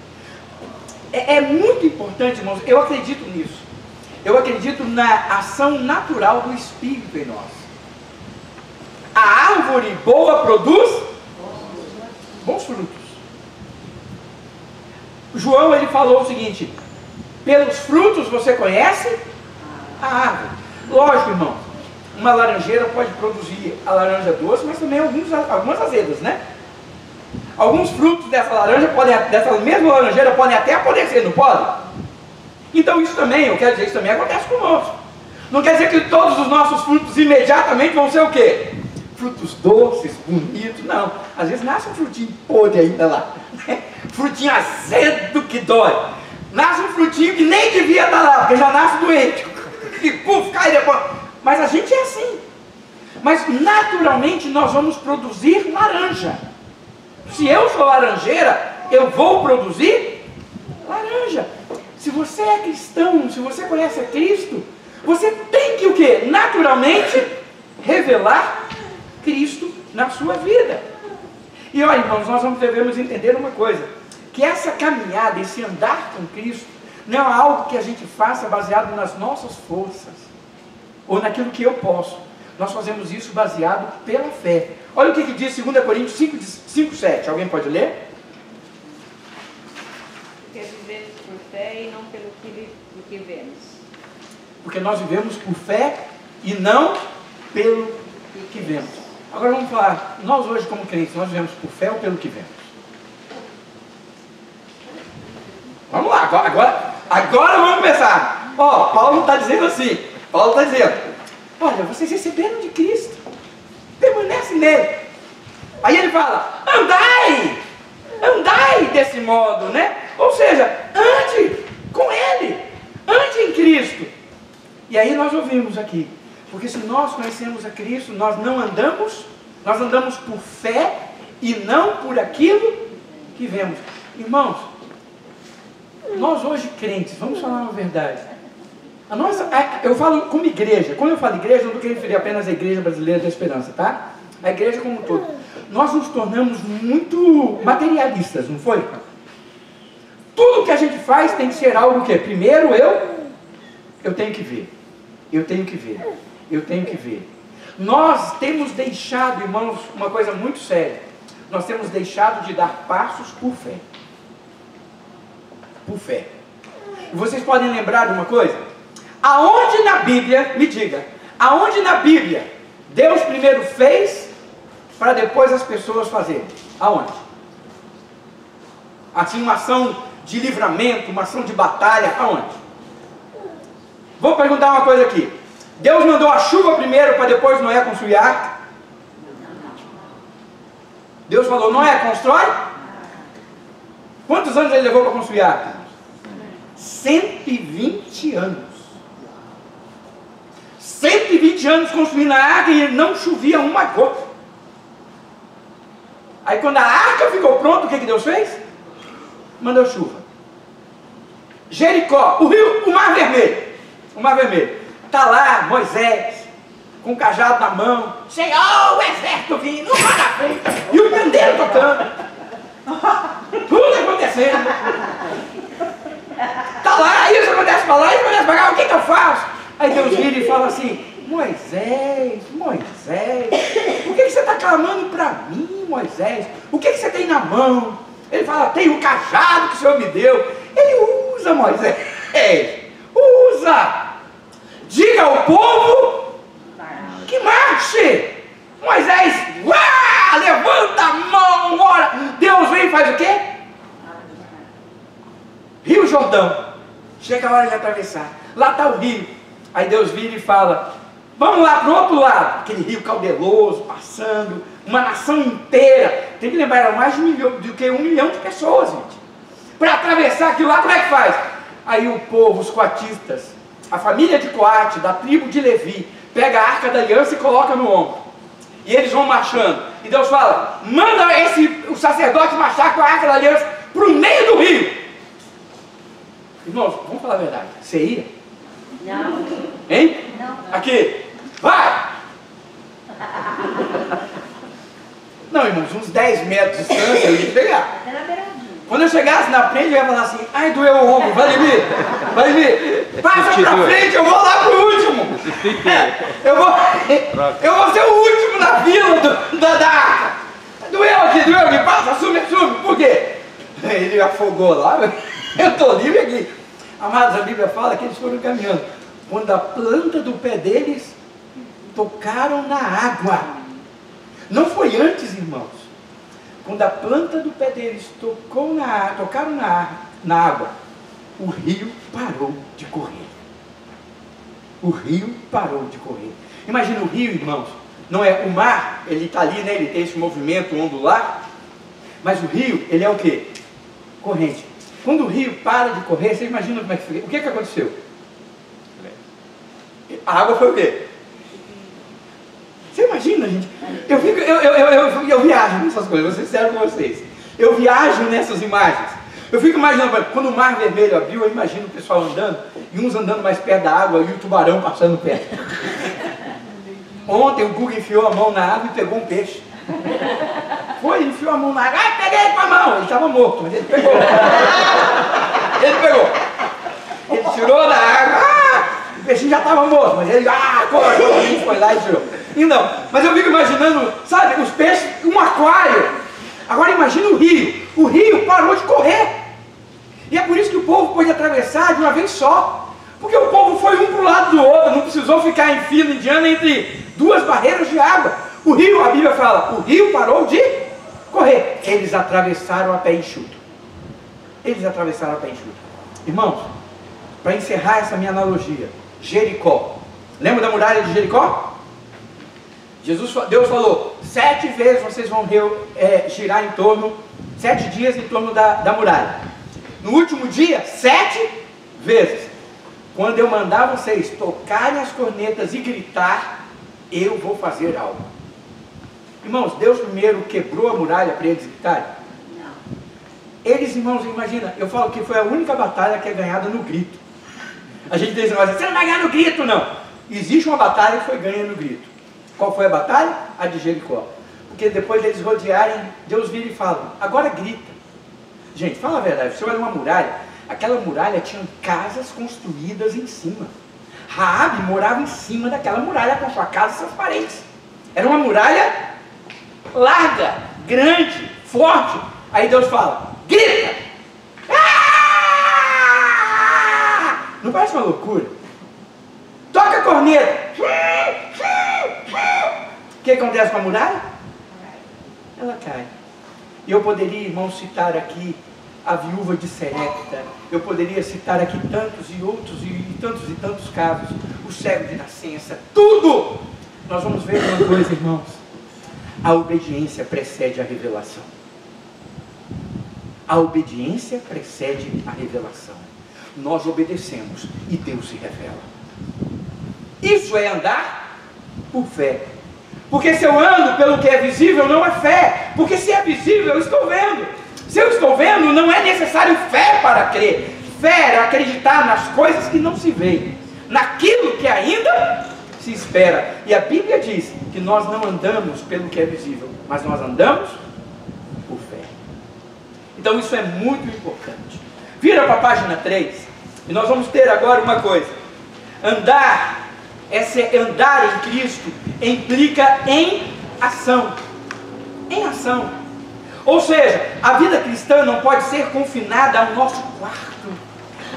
É muito importante, irmãos, eu acredito nisso. Eu acredito na ação natural do Espírito em nós. A árvore boa produz bons frutos. João ele falou o seguinte: pelos frutos você conhece a árvore. Lógico, irmão, uma laranjeira pode produzir a laranja doce, mas também algumas azedas, né? Alguns frutos dessa laranja dessa mesma laranjeira podem até apodrecer, não pode? Então isso também, eu quero dizer, isso também acontece conosco. Não quer dizer que todos os nossos frutos imediatamente vão ser o quê? Frutos doces, bonitos, não. Às vezes nasce um frutinho podre ainda lá. Frutinho azedo que dói. Nasce um frutinho que nem devia estar lá, porque já nasce doente. E puf, cai depois. Mas a gente é assim. Mas naturalmente nós vamos produzir laranja. Se eu sou laranjeira, eu vou produzir laranja. Se você é cristão, se você conhece a Cristo, você tem que o quê? Naturalmente revelar Cristo na sua vida. E olha, irmãos, nós devemos entender uma coisa, que essa caminhada, esse andar com Cristo, não é algo que a gente faça baseado nas nossas forças, ou naquilo que eu posso. Nós fazemos isso baseado pela fé. Olha o que diz 2 Coríntios 5:7. Alguém pode ler? Porque vivemos por fé e não pelo que vemos. Porque nós vivemos por fé e não pelo que vemos. Agora vamos falar, nós hoje como crentes, nós vivemos por fé ou pelo que vemos? Vamos lá, agora vamos começar. Ó, Paulo está dizendo assim, Paulo está dizendo, olha, vocês receberam de Cristo, permanecem nele. Aí ele fala, andai desse modo, né? Ou seja, ande com Ele, ande em Cristo. E aí nós ouvimos aqui, porque se nós conhecemos a Cristo, nós andamos por fé e não por aquilo que vemos. Irmãos, nós hoje crentes, vamos falar uma verdade. Eu falo como igreja, quando eu falo igreja, eu não estou querendo referir apenas à Igreja Brasileira da Esperança, tá? A igreja como um todo. Nós nos tornamos muito materialistas, não foi? Tudo que a gente faz tem que ser algo que primeiro eu tenho que ver. Eu tenho que ver. Eu tenho que ver. Nós temos deixado, irmãos, uma coisa muito séria. Nós temos deixado de dar passos por fé. Por fé. E vocês podem lembrar de uma coisa? Aonde na Bíblia, me diga, aonde na Bíblia Deus primeiro fez para depois as pessoas fazerem? Aonde? Assim, uma ação de livramento, uma ação de batalha, aonde? Vou perguntar uma coisa aqui. Deus mandou a chuva primeiro para depois Noé construir a arca? Deus falou, Noé, constrói? Quantos anos ele levou para construir a arca? 120 anos. 120 anos construindo a arca e não chovia uma gota. Aí quando a arca ficou pronta, o que Deus fez? Mandou chuva. Jericó, o rio, o Mar Vermelho. O Mar Vermelho. Está lá Moisés, com o cajado na mão. Senhor, o exército vindo, lá na frente. E o pandeiro tocando. Tudo acontecendo. Está lá, isso acontece para lá, isso acontece para cá. O que eu faço? Aí Deus vira e fala assim, Moisés, por que você está clamando para mim, Moisés? O que você tem na mão? Ele fala, tem o cajado que o Senhor me deu. Ele usa, Moisés, usa. Diga ao povo que marche. Moisés, levanta a mão, ora. Deus vem e faz o quê? Rio Jordão. Chega a hora de atravessar. Lá está o rio. Aí Deus vira e fala, vamos lá para o outro lado. Aquele rio caudaloso, passando. Uma nação inteira. Tem que lembrar, era mais de 1 milhão de pessoas, gente. Para atravessar aquilo lá, como é que faz? Aí o povo, os coatistas, a família de Coate, da tribo de Levi, pega a Arca da Aliança e coloca no ombro. E eles vão marchando. E Deus fala, manda o sacerdote marchar com a Arca da Aliança para o meio do rio. Irmãos, vamos falar a verdade. Você ia? Não. Hein? Não. Aqui. Vai! Não, irmãos, uns 10 metros de distância eu ia pegar. Até na beiradinha. Quando eu chegasse na frente, eu ia falar assim, ai, doeu o ombro, Vladimir, passa pra frente, eu vou lá pro último. Eu vou ser o último na fila da arca. Doeu aqui, passa, assume. Por quê? Ele afogou lá, eu tô livre aqui. Amados, a Bíblia fala que eles foram caminhando. Quando a planta do pé deles tocaram na água. Não foi antes, irmãos. Quando a planta do pé deles tocaram na água, o rio parou de correr. O rio parou de correr. Imagina o rio, irmãos. Não é o mar, ele está ali, né? Ele tem esse movimento ondular. Mas o rio, ele é o quê? Corrente. Quando o rio para de correr, você imagina como é que fica? O que aconteceu? A água foi o quê? Você imagina, gente? Eu viajo nessas coisas, vou ser sincero com vocês. Eu viajo nessas imagens. Eu fico imaginando, quando o Mar Vermelho abriu, eu imagino o pessoal andando, e uns andando mais perto da água, e o tubarão passando perto. Ontem o Guga enfiou a mão na água e pegou um peixe. Foi, ele enfiou a mão na água, peguei com a mão. Ele estava morto, mas ele pegou. Ele tirou da água, o peixinho já estava morto, mas ele, correu, foi lá e tirou. Então, mas eu fico imaginando, sabe, os peixes, um aquário. Agora imagina o rio parou de correr. E é por isso que o povo pôde atravessar de uma vez só. Porque o povo foi um para o lado do outro, não precisou ficar em fila indiana entre duas barreiras de água. O rio, a Bíblia fala, o rio parou de correr. Eles atravessaram a pé enxuto. Irmãos, para encerrar essa minha analogia, Jericó. Lembra da muralha de Jericó? Deus falou, 7 vezes vocês vão girar em torno, 7 dias em torno da muralha. No último dia, 7 vezes. Quando eu mandar vocês tocarem as cornetas e gritar, eu vou fazer algo. Irmãos, Deus primeiro quebrou a muralha para eles gritarem? Não. Eles, irmãos, imagina, eu falo que foi a única batalha que é ganhada no grito. A gente diz, você não vai ganhar no grito, não. Existe uma batalha que foi ganha no grito. Qual foi a batalha? A de Jericó. Porque depois deles rodearem, Deus vira e fala, agora grita. Gente, fala a verdade, você olha uma muralha, aquela muralha tinha casas construídas em cima. Raabe morava em cima daquela muralha com sua casa e seus parentes. Era uma muralha larga, grande, forte. Aí Deus fala, grita! Não parece uma loucura? Toca a corneta! O que acontece com a muralha? Ela cai. E eu poderia, irmãos, citar aqui a viúva de Serepta. Eu poderia citar aqui tantos e outros e tantos casos. O cego de nascença. Tudo! Nós vamos ver uma coisa, irmãos. A obediência precede a revelação. A obediência precede a revelação. Nós obedecemos e Deus se revela. Isso é andar por fé. Porque se eu ando pelo que é visível, não é fé. Porque se é visível, eu estou vendo. Se eu estou vendo, não é necessário fé para crer. Fé é acreditar nas coisas que não se veem, naquilo que ainda se espera. E a Bíblia diz que nós não andamos pelo que é visível, mas nós andamos por fé. Então isso é muito importante. Vira para a página 3 e nós vamos ter agora uma coisa. Andar em Cristo implica em ação. Em ação. Ou seja, a vida cristã não pode ser confinada ao nosso quarto.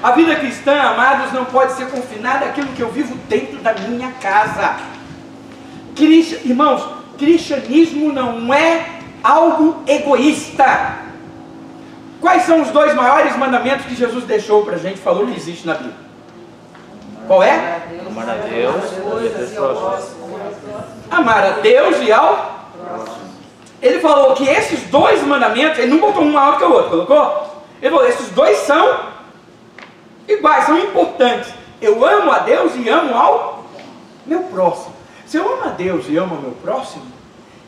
A vida cristã, amados, não pode ser confinada àquilo que eu vivo dentro da minha casa. Irmãos, cristianismo não é algo egoísta. Quais são os 2 maiores mandamentos que Jesus deixou para a gente, falou que existe na Bíblia? Qual é? Amar a Deus e ao próximo. Amar a Deus e ao... Ele falou que esses 2 mandamentos, ele não botou um maior que o outro, colocou? Ele falou, esses 2 são iguais, são importantes. Eu amo a Deus e amo ao meu próximo. Se eu amo a Deus e amo ao meu próximo,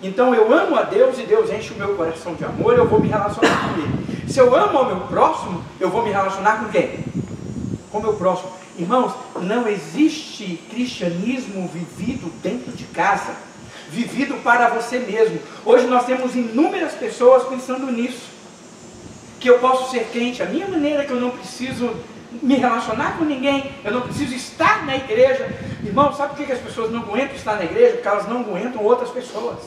então eu amo a Deus e Deus enche o meu coração de amor, eu vou me relacionar com Ele. Se eu amo ao meu próximo, eu vou me relacionar com quem? Com o meu próximo. Irmãos, não existe cristianismo vivido dentro de casa, vivido para você mesmo. Hoje nós temos inúmeras pessoas pensando nisso, que eu posso ser crente à minha maneira, que eu não preciso me relacionar com ninguém, eu não preciso estar na igreja. Irmão, sabe por que as pessoas não aguentam estar na igreja? Porque elas não aguentam outras pessoas.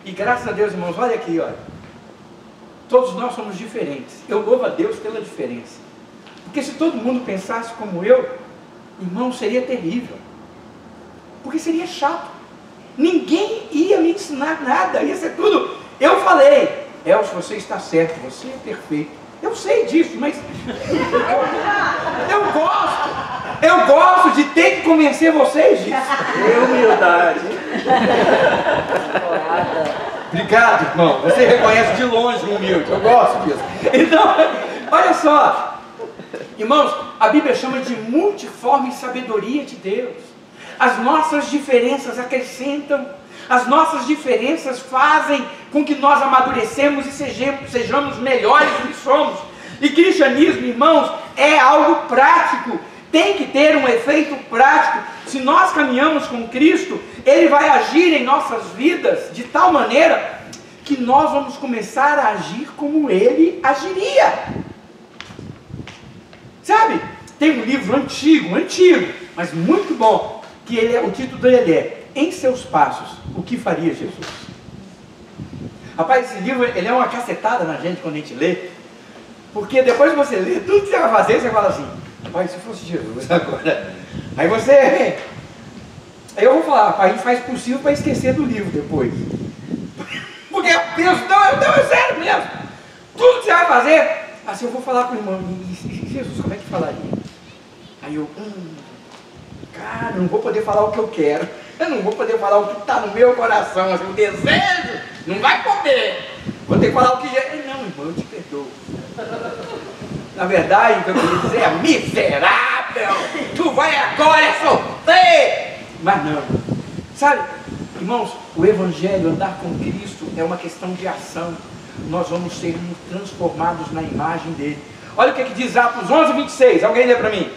E graças a Deus, irmãos, olha aqui, olha, todos nós somos diferentes. Eu louvo a Deus pela diferença, porque se todo mundo pensasse como eu, irmão, seria terrível, porque seria chato, ninguém ia me ensinar nada, ia ser tudo. Eu falei, Elcio, você está certo, você é perfeito, eu sei disso, mas eu gosto de ter que convencer vocês disso. Humildade. Obrigado, irmão, você reconhece de longe o humilde, eu gosto disso. Então, olha só, irmãos, a Bíblia chama de multiforme sabedoria de Deus. As nossas diferenças acrescentam, as nossas diferenças fazem com que nós amadurecemos e sejamos melhores do que somos. E cristianismo, irmãos, é algo prático, tem que ter um efeito prático. Se nós caminhamos com Cristo, Ele vai agir em nossas vidas de tal maneira que nós vamos começar a agir como Ele agiria. Sabe, tem um livro antigo, mas muito bom, que o título dele é Em Seus Passos, o que faria Jesus? Rapaz, esse livro, ele é uma cacetada na gente quando a gente lê, porque depois que você lê, tudo que você vai fazer, você fala assim, rapaz, se fosse Jesus agora, aí eu vou falar, rapaz, a gente faz possível para esquecer do livro depois, porque eu penso, não, é sério mesmo, tudo que você vai fazer, assim, eu vou falar com o irmão, e Jesus, como é que falaria? Aí eu, cara, não vou poder falar o que eu quero, eu não vou poder falar o que está no meu coração, assim, o desejo, não vai poder, vou ter que falar o que já... Não, irmão, eu te perdoo. Na verdade, o que eu queria dizer é, miserável, tu vai agora sofrer. Mas não, sabe, irmãos, o Evangelho, andar com Cristo, é uma questão de ação. Nós vamos ser transformados na imagem dele. Olha o que diz Atos 11:26, alguém lê para mim.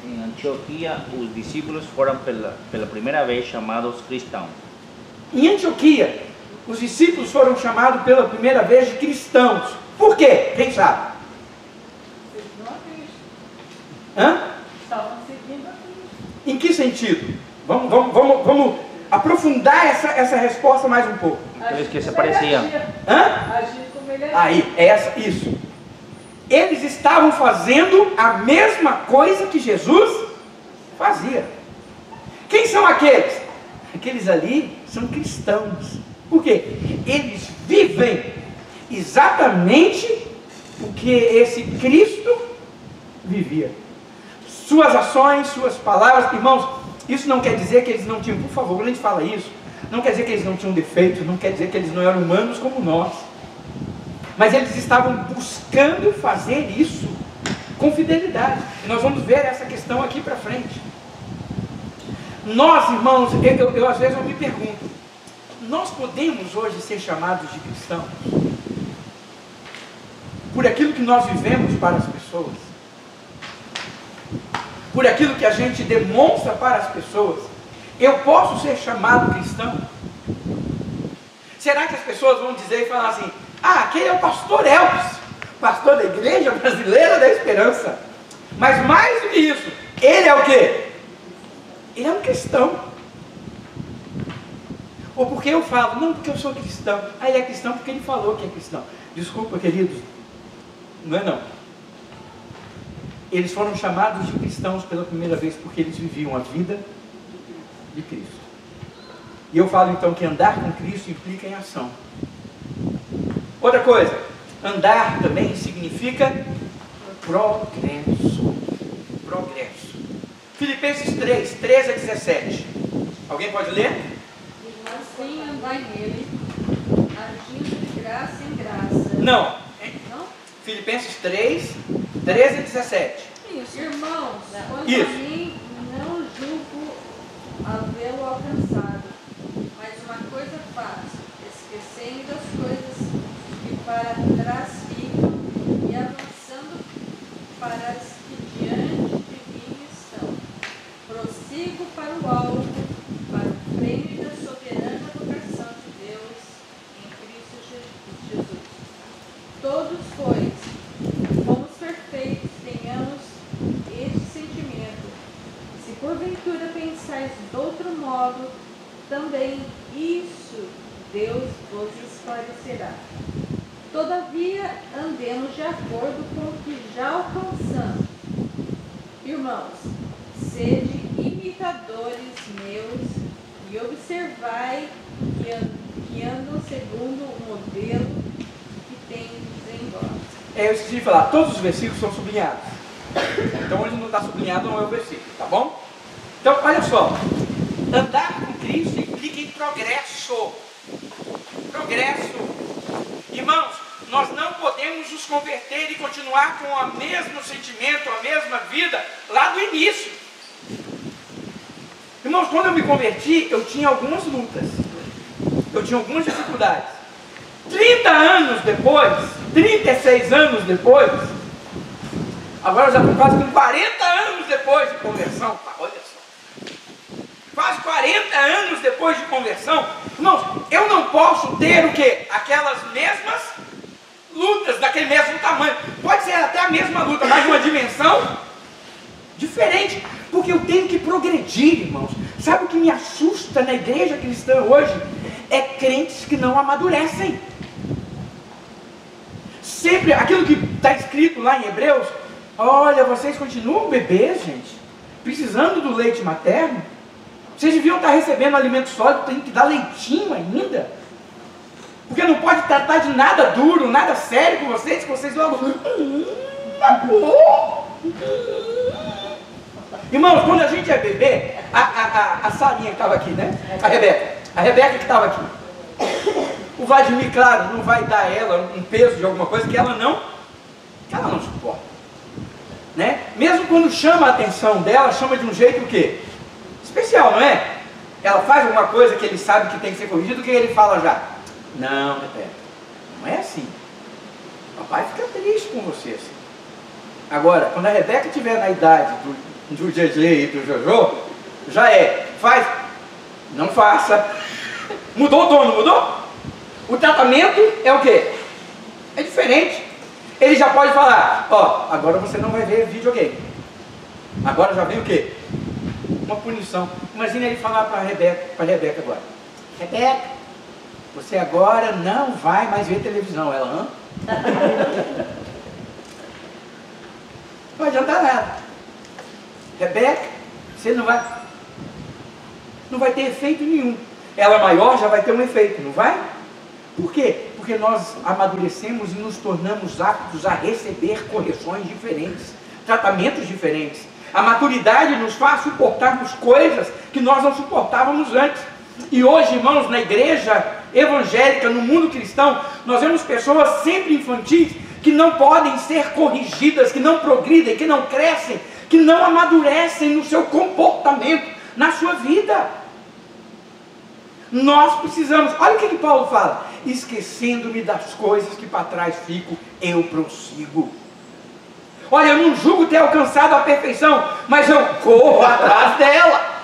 Em Antioquia, os discípulos foram pela primeira vez chamados cristãos. Em Antioquia, os discípulos foram chamados pela primeira vez de cristãos. Por quê? Quem sabe? Seguindo a Cristo. Hã? Estavam seguindo a Cristo. Em que sentido? Vamos aprofundar essa resposta mais um pouco. Aqueles que se pareciam. Agir como ele agia. Aí, isso. Eles estavam fazendo a mesma coisa que Jesus fazia. Quem são aqueles? Aqueles ali são cristãos. Por quê? Eles vivem exatamente o que esse Cristo vivia. Suas ações, suas palavras, irmãos, isso não quer dizer que eles não tinham, por favor, quando a gente fala isso, não quer dizer que eles não tinham defeitos, não quer dizer que eles não eram humanos como nós. Mas eles estavam buscando fazer isso com fidelidade. E nós vamos ver essa questão aqui para frente. Nós, irmãos, eu às vezes eu me pergunto, nós podemos hoje ser chamados de cristãos por aquilo que nós vivemos para as pessoas? Por aquilo que a gente demonstra para as pessoas? Eu posso ser chamado cristão? Será que as pessoas vão dizer e falar assim, aquele é o pastor Elvis, pastor da Igreja Brasileira da Esperança? Mas mais do que isso, ele é o quê? Ele é um cristão. Ou porque eu falo, não, porque eu sou cristão. Ele é cristão porque ele falou que é cristão. Desculpa, queridos, não é não. Eles foram chamados de cristãos pela primeira vez porque eles viviam a vida de Cristo. E eu falo então que andar com Cristo implica em ação. Outra coisa, andar também significa progresso. Progresso. Filipenses 3, 13 a 17. Alguém pode ler? Assim andai nele, agindo de graça em graça. Não. Não? Filipenses 3, 13 a 17. Isso. Irmãos, quanto Isso. a mim, não julgo havê-lo alcançado, mas uma coisa faço, esquecendo das coisas que para trás ficam e avançando para as que diante de mim estão. Prossigo para o alvo, para o prêmio da soberana vocação de Deus em Cristo Jesus. Todos, pois, fomos perfeitos, tenhamos este sentimento. Se porventura pensais de outro modo, também isso Deus vos esclarecerá. Todavia, andemos de acordo com o que já alcançamos. Irmãos, sede imitadores meus e observai que andam segundo o modelo que tendes em vós. Eu esqueci de falar, todos os versículos são sublinhados. Então onde não está sublinhado não é o versículo, tá bom? Então, olha só. Andar com Cristo implica em progresso. Progresso. Irmãos, nós não podemos nos converter e continuar com o mesmo sentimento, a mesma vida lá do início. Irmãos, quando eu me converti, eu tinha algumas lutas. Eu tinha algumas dificuldades. 30 anos depois, 36 anos depois, agora já estou quase com 40 anos depois de conversão, olha só. Quase 40 anos depois de conversão, irmãos, eu não posso ter o quê? Aquelas mesmas lutas, daquele mesmo tamanho. Pode ser até a mesma luta, mas de uma dimensão diferente, porque eu tenho que progredir, irmãos. Sabe o que me assusta na igreja cristã hoje? É crentes que não amadurecem. Sempre, aquilo que está escrito lá em Hebreus, olha, vocês continuam bebês, gente, precisando do leite materno. Vocês deviam estar recebendo alimento sólido, tem que dar leitinho ainda. Porque não pode tratar de nada duro, nada sério com vocês, que vocês logo... Irmãos, quando a gente é bebê, a Sarinha que estava aqui, né? A Rebeca que estava aqui. O Vladimir, claro, não vai dar a ela um peso de alguma coisa que ela não suporta. Né? Mesmo quando chama a atenção dela, chama de um jeito o quê? Especial, não é? Ela faz alguma coisa que ele sabe que tem que ser corrigido, o que ele fala já? Não, Rebeca, não é assim. Papai fica triste com você assim. Agora, quando a Rebeca estiver na idade do GG e do Jojo, já faz, não faça. Mudou o tom, não mudou? O tratamento é o quê? É diferente. Ele já pode falar, ó, agora você não vai ver videogame. Agora já vem o quê? Uma punição. Imagina ele falar para a Rebeca agora. Rebeca, você agora não vai mais ver televisão. Ela, não adianta nada. Rebeca, você não vai ter efeito nenhum. Ela maior já vai ter um efeito, não vai? Por quê? Porque nós amadurecemos e nos tornamos aptos a receber correções diferentes, tratamentos diferentes. A maturidade nos faz suportarmos coisas que nós não suportávamos antes. E hoje, irmãos, na igreja evangélica, no mundo cristão, nós vemos pessoas sempre infantis que não podem ser corrigidas, que não progridem, que não crescem, que não amadurecem no seu comportamento, na sua vida. Nós precisamos, olha o que Paulo fala: esquecendo-me das coisas que para trás fico, eu prossigo. Olha, eu não julgo ter alcançado a perfeição, mas eu corro atrás dela.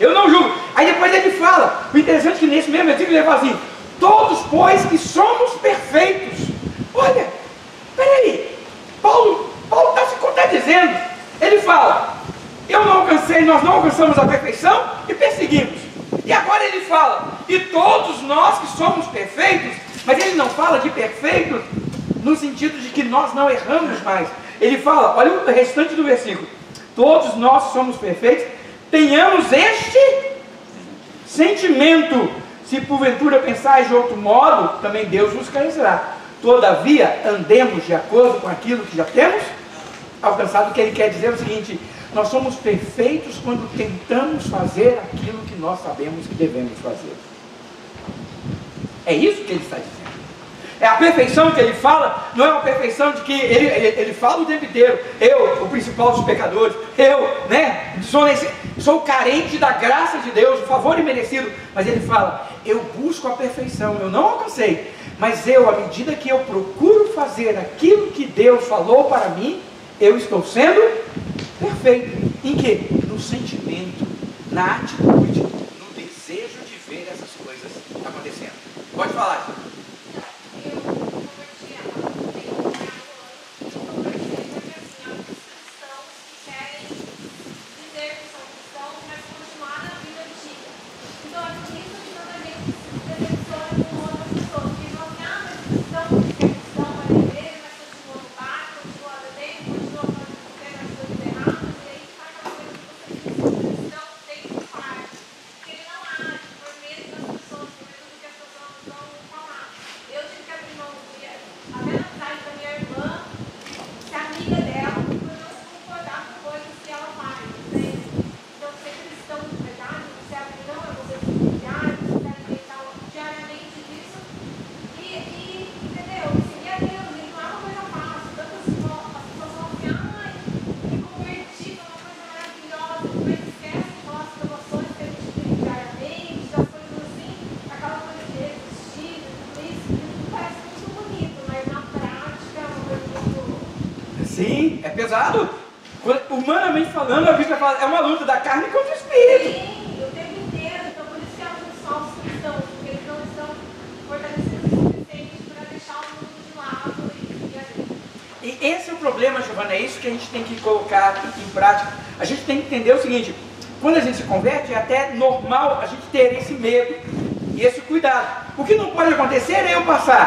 Eu não julgo. Aí depois ele fala, o interessante é que nesse mesmo versículo ele fala assim: todos, pois, que somos perfeitos. Olha, peraí, Paulo está se contradizendo. Ele fala, eu não alcancei, nós não alcançamos a perfeição e perseguimos. E agora ele fala, e todos nós que somos perfeitos, mas ele não fala de perfeitos no sentido de que nós não erramos mais. Ele fala, olha o restante do versículo: todos nós somos perfeitos, tenhamos este Sentimento, se porventura pensais de outro modo, também Deus vos conhecerá. Todavia, andemos de acordo com aquilo que já temos alcançado. O que ele quer dizer é o seguinte: nós somos perfeitos quando tentamos fazer aquilo que nós sabemos que devemos fazer. É isso que ele está dizendo. É a perfeição que ele fala, não é uma perfeição de que ele fala o tempo inteiro, eu, o principal dos pecadores, eu, né, sou carente da graça de Deus, o favor imerecido, mas ele fala, eu busco a perfeição, eu não alcancei, mas eu, à medida que eu procuro fazer aquilo que Deus falou para mim, eu estou sendo perfeito. Em quê? No sentimento, na atitude, no desejo de ver essas coisas acontecendo. Pode falar. Sim, é pesado. Humanamente falando, a Bíblia fala, é uma luta da carne contra o espírito. Sim, o tempo inteiro. Então, por isso que há muitos falsos cristãos, porque eles não estão fortalecidos o suficiente para deixar o mundo de lado e assim. E esse é o problema, Giovana, é isso que a gente tem que colocar em prática. A gente tem que entender o seguinte, quando a gente se converte, é até normal a gente ter esse medo e esse cuidado. O que não pode acontecer é eu passar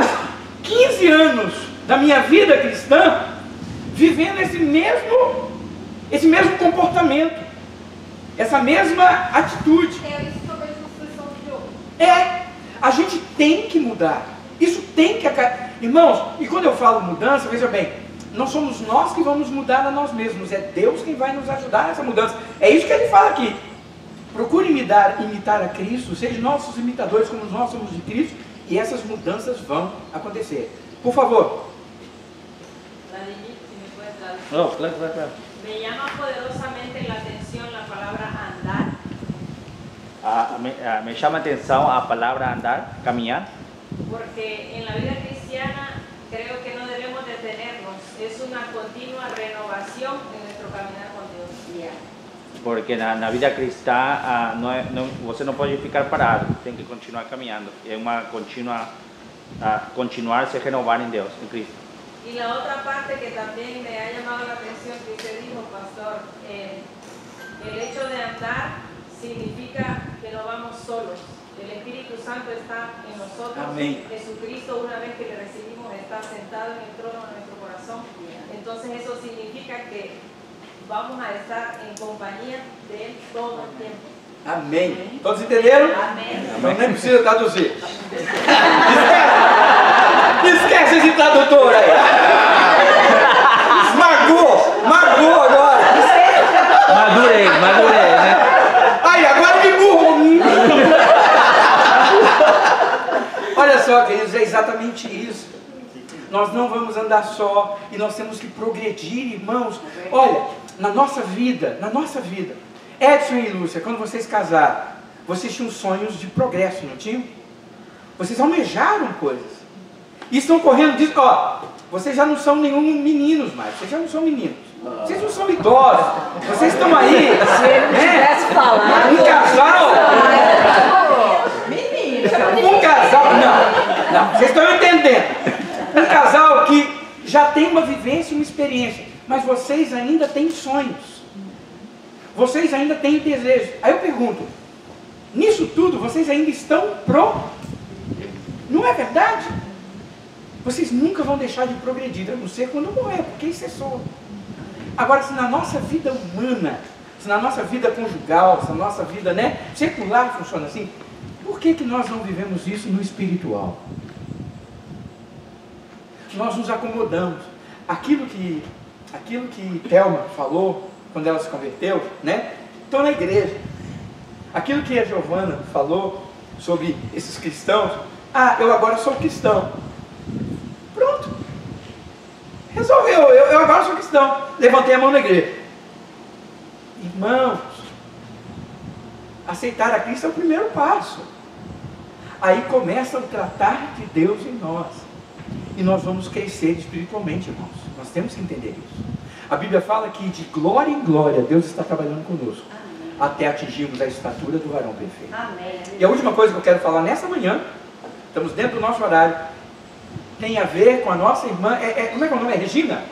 15 anos da minha vida cristã vivendo esse mesmo comportamento, essa mesma atitude. É isso que eu vejo na expressão de hoje. A gente tem que mudar. Isso tem que acabar. Irmãos, e quando eu falo mudança, veja bem, não somos nós que vamos mudar a nós mesmos, é Deus quem vai nos ajudar nessa mudança. É isso que ele fala aqui. Procure imitar a Cristo, sejam nossos imitadores como nós somos de Cristo, e essas mudanças vão acontecer. Por favor. No, claro. Me llama poderosamente la atención la palabra andar. Me llama atención a palabra andar, caminhar, Porque en la vida cristiana creo que no debemos detenernos. Es una continua renovación en nuestro caminar con Dios. porque na vida cristã você não pode ficar parado, tem que continuar caminhando. É uma continuar se renovar em Deus, em Cristo. Y la otra parte que también me ha llamado la atención que usted dijo, pastor, el hecho de andar significa que no vamos solos. El Espíritu Santo está en nosotros. Amén. Jesucristo, una vez que le recibimos, está sentado en el trono de nuestro corazón. Entonces eso significa que vamos a estar en compañía de Él todo el tiempo. Amém. Todos entenderam? Amém. Então nem precisa traduzir. Esquece esse tradutor aí. Magoou agora. Madurei, né? Aí, agora me burro. Olha só, queridos, é exatamente isso. Nós não vamos andar só e nós temos que progredir, irmãos. Olha, na nossa vida, Edson e Lúcia, quando vocês casaram, vocês tinham sonhos de progresso, não tinham? Vocês almejaram coisas. E estão correndo disso, vocês já não são nenhum meninos mais, vocês já não são meninos. Vocês não são idosos, vocês estão aí, tivesse falado. Um casal, não, vocês estão entendendo. Um casal que já tem uma vivência, uma experiência, mas vocês ainda têm sonhos, vocês ainda têm desejos. Aí eu pergunto, nisso tudo vocês ainda estão não é verdade? Vocês nunca vão deixar de progredir, a não ser quando morrer, porque isso é só. Agora, se na nossa vida humana, se na nossa vida conjugal, se na nossa vida, né, secular funciona assim, por que nós não vivemos isso no espiritual? Nós nos acomodamos. Aquilo que Thelma falou quando ela se converteu, né? Estou na igreja. Aquilo que a Giovana falou sobre esses cristãos, eu agora sou cristão. Pronto. Resolveu, eu agora sou cristão. Levantei a mão na igreja. Irmãos, aceitar a Cristo é o primeiro passo. Aí começa o tratar de Deus em nós. E nós vamos crescer espiritualmente, irmãos. Nós temos que entender isso. A Bíblia fala que de glória em glória Deus está trabalhando conosco. Amém. Até atingirmos a estatura do varão perfeito. Amém. E a última coisa que eu quero falar nessa manhã, estamos dentro do nosso horário, tem a ver com a nossa irmã, como é que é o nome? É Regina?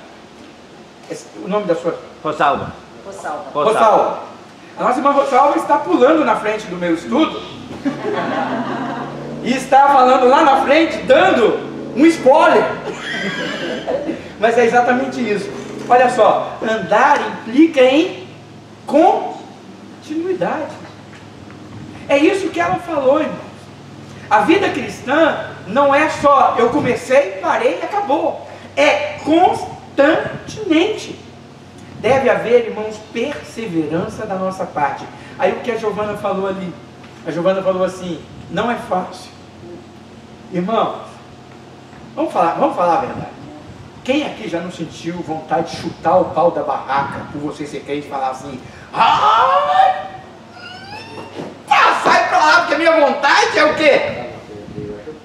O nome da sua... Rosalba. Rosalba. A nossa irmã Rosalba está pulando na frente do meu estudo e está falando lá na frente, dando um spoiler. Mas é exatamente isso. Olha só, andar implica em continuidade. É isso que ela falou, irmãos. A vida cristã não é só eu comecei, parei e acabou. É constantemente. Deve haver, irmãos, perseverança da nossa parte. Aí o que a Giovana falou ali? A Giovana falou assim, não é fácil. Irmãos, vamos falar a verdade. Quem aqui já não sentiu vontade de chutar o pau da barraca por você ser crente e falar assim, sai pra lá, porque a minha vontade é o quê?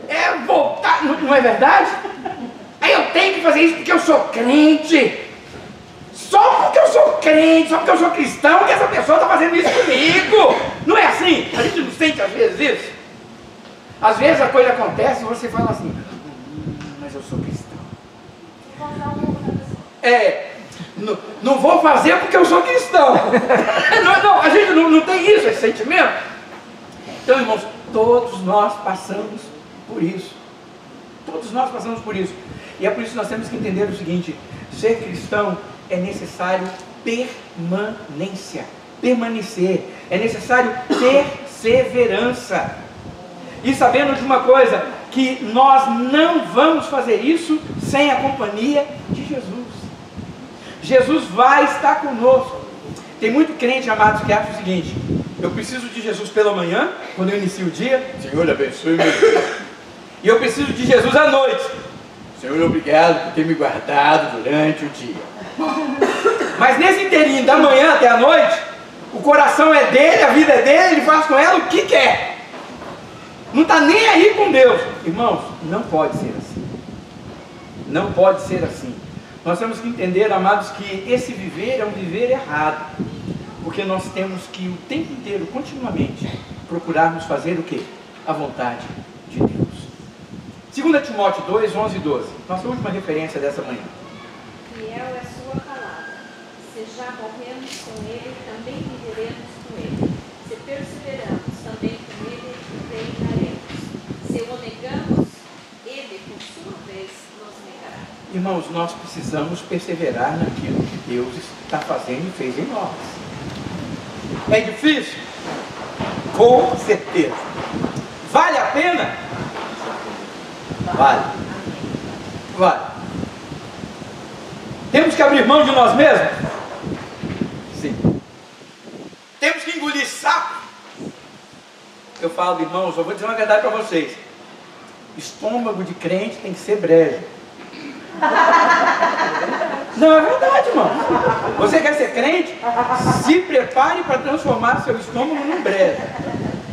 É voltar, não é verdade? Aí eu tenho que fazer isso porque eu sou crente. Só porque eu sou crente, só porque eu sou cristão, que essa pessoa está fazendo isso comigo. Não é assim? A gente não sente às vezes isso? Às vezes a coisa acontece e você fala assim, mas eu sou cristão. Não vou fazer porque eu sou cristão. Não, a gente não tem isso, esse sentimento. Então, irmãos, todos nós passamos por isso. Todos nós passamos por isso. E é por isso que nós temos que entender o seguinte: ser cristão é necessário permanência, permanecer, é necessário perseverança. E sabendo de uma coisa, que nós não vamos fazer isso sem a companhia de Jesus. Jesus vai estar conosco. Tem muito crente, amados, que acha o seguinte: eu preciso de Jesus pela manhã, quando eu inicio o dia, Senhor abençoe meu dia. E eu preciso de Jesus à noite, Senhor obrigado por ter me guardado durante o dia. Mas nesse inteirinho, da manhã até a noite, o coração é dele, a vida é dele, ele faz com ela o que quer. Não está nem aí com Deus. Irmãos, não pode ser assim. Não pode ser assim. Nós temos que entender, amados, que esse viver é um viver errado. Porque nós temos que o tempo inteiro, continuamente, procurarmos fazer o quê? A vontade de Deus. 2 Timóteo 2, 11 e 12. Nossa última referência dessa manhã. Fiel é sua palavra. Se já morremos com ele, também viveremos com ele. Se perseveramos também com ele, reinaremos. Se o negamos, ele, por sua vez, nos negará. Irmãos, nós precisamos perseverar naquilo que Deus está fazendo e fez em nós. É difícil? Com certeza. Vale a pena? Vale. Vale. Temos que abrir mão de nós mesmos? Sim. Temos que engolir sapo? Eu falo, irmãos, eu vou dizer uma verdade para vocês. Estômago de crente tem que ser brejo. Não, é verdade, irmão. Você quer ser crente? Se prepare para transformar seu estômago num brejo.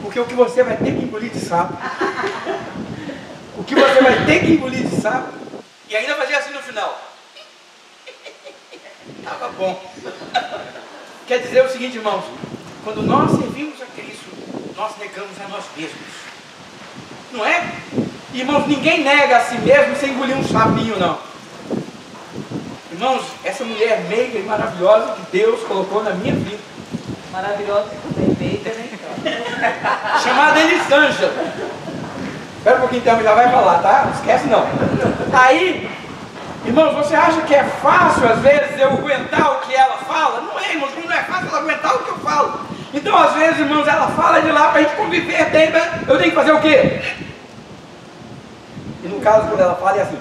Porque o que você vai ter que engolir de sapo. O que você vai ter que engolir de sapo. E ainda fazer assim no final. Estava bom. Quer dizer o seguinte, irmãos. Quando nós servimos a Cristo, nós negamos a nós mesmos. Não é? Irmãos, ninguém nega a si mesmo sem engolir um sapinho, não. Irmãos, essa mulher meiga e maravilhosa que Deus colocou na minha vida. Maravilhosa também, meiga, né? Chamada Elisângela. Espera um pouquinho, então, já vai falar, tá? Não esquece não. Aí, irmãos, você acha que é fácil às vezes eu aguentar o que ela fala? Não é, irmãos, não é fácil ela aguentar fundamental que eu falo. Então, às vezes, irmãos, ela fala de lá para a gente conviver bem, né? Eu tenho que fazer o quê? E no caso, quando ela fala, é assim.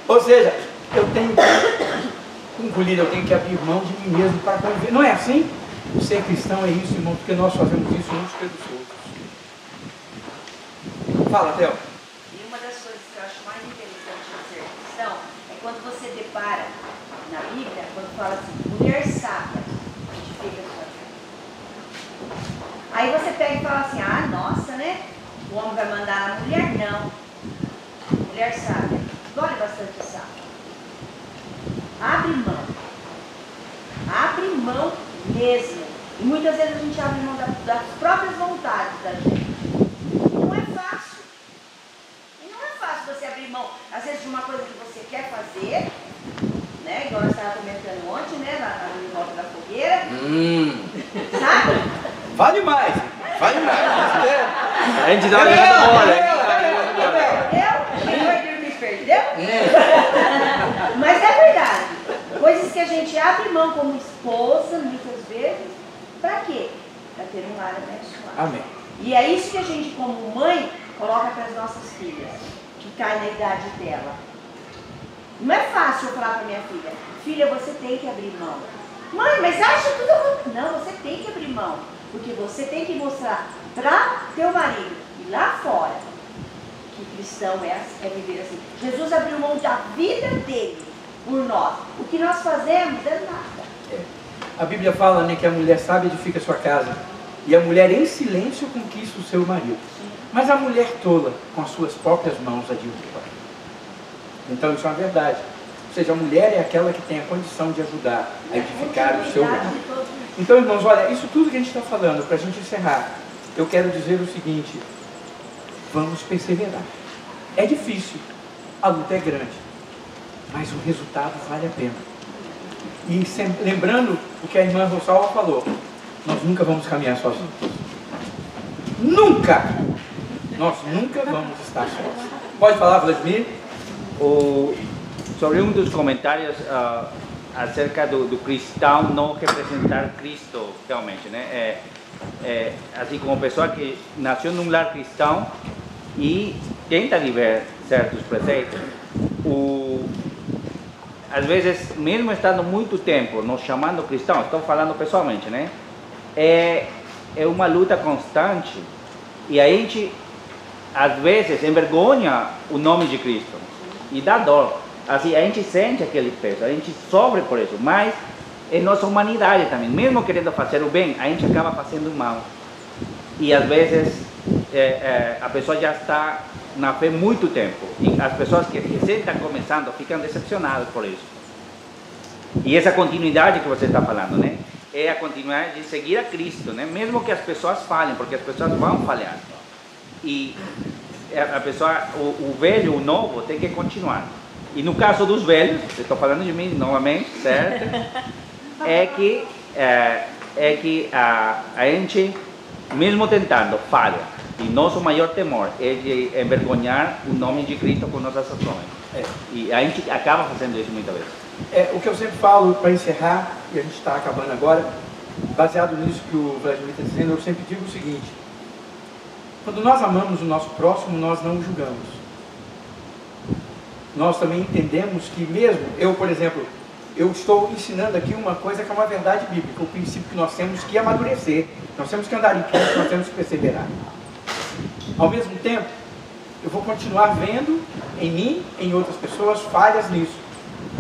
Ou seja, eu tenho que engolir, eu tenho que abrir mão de mim mesmo para conviver. Não é assim? Ser cristão é isso, irmão, porque nós fazemos isso uns pelos outros. Fala, Theo. E uma das coisas que eu acho mais interessante de ser cristão é quando você depara na Bíblia, quando fala assim, mulher sábia, edifica a sua casa. Aí você pega e fala assim, ah, nossa, né? O homem vai mandar na mulher? Não. Mulher sábia. Olha bastante sábia. Abre mão. Abre mão mesmo. E muitas vezes a gente abre mão das próprias vontades da gente. Não é fácil. E não é fácil você abrir mão, às vezes, de uma coisa que você quer fazer, né? Igual nós estávamos comentando ontem, né? Na volta da fogueira. Sabe? Fale mais. Fale mais. A gente dá uma olhada mole. Perdeu? Mas é verdade. Coisas que a gente abre mão como esposa, muitas vezes, para quê? Para ter um lar abençoado. Amém. E é isso que a gente, como mãe, coloca para as nossas filhas, que cai na idade dela. Não é fácil eu falar para minha filha, filha, você tem que abrir mão. Mãe, mas acha tudo... Não, você tem que abrir mão. Porque você tem que mostrar para teu marido e lá fora que cristão é viver assim. Jesus abriu mão da vida dele por nós. O que nós fazemos é nada. A Bíblia fala, né, que a mulher sábia edifica a sua casa e a mulher em silêncio conquista o seu marido. Mas a mulher tola, com as suas próprias mãos, a derruba. Então isso é uma verdade. Ou seja, a mulher é aquela que tem a condição de ajudar a edificar o seu lar. Então, irmãos, olha, isso tudo que a gente está falando, para a gente encerrar, eu quero dizer o seguinte: vamos perseverar. É difícil, a luta é grande, mas o resultado vale a pena. E sempre, lembrando o que a irmã Rosalva falou, nós nunca vamos caminhar sozinhos. Nunca! Nós nunca vamos estar sozinhos. Pode falar, Vladimir? Sobre um dos comentários acerca do cristão não representar Cristo realmente, né? Assim como pessoa que nasceu num lar cristão e tenta viver certos preceitos, às vezes, mesmo estando muito tempo nos chamando cristãos, estou falando pessoalmente, né? É uma luta constante e a gente, às vezes, envergonha o nome de Cristo e dá dor. Assim, a gente sente aquele peso, a gente sofre por isso, mas é nossa humanidade também. Mesmo querendo fazer o bem, a gente acaba fazendo o mal. E às vezes a pessoa já está na fé muito tempo. E as pessoas que recém estão começando ficam decepcionadas por isso. E essa continuidade que você está falando, né? É a continuidade de seguir a Cristo, né? Mesmo que as pessoas falhem, porque as pessoas vão falhar. E a pessoa, o velho, o novo, tem que continuar. E no caso dos velhos, estou falando de mim novamente, certo? É que a gente, mesmo tentando, falha. E nosso maior temor é de envergonhar o nome de Cristo com nossas ações. E a gente acaba fazendo isso muitas vezes. O que eu sempre falo para encerrar, e a gente está acabando agora, baseado nisso que o Vladimir está dizendo, eu sempre digo o seguinte: quando nós amamos o nosso próximo, nós não o julgamos. Nós também entendemos que mesmo, eu, por exemplo, eu estou ensinando aqui uma coisa que é uma verdade bíblica, o princípio que nós temos que amadurecer, nós temos que andar em Cristo, nós temos que perseverar. Ao mesmo tempo, eu vou continuar vendo em mim, em outras pessoas, falhas nisso.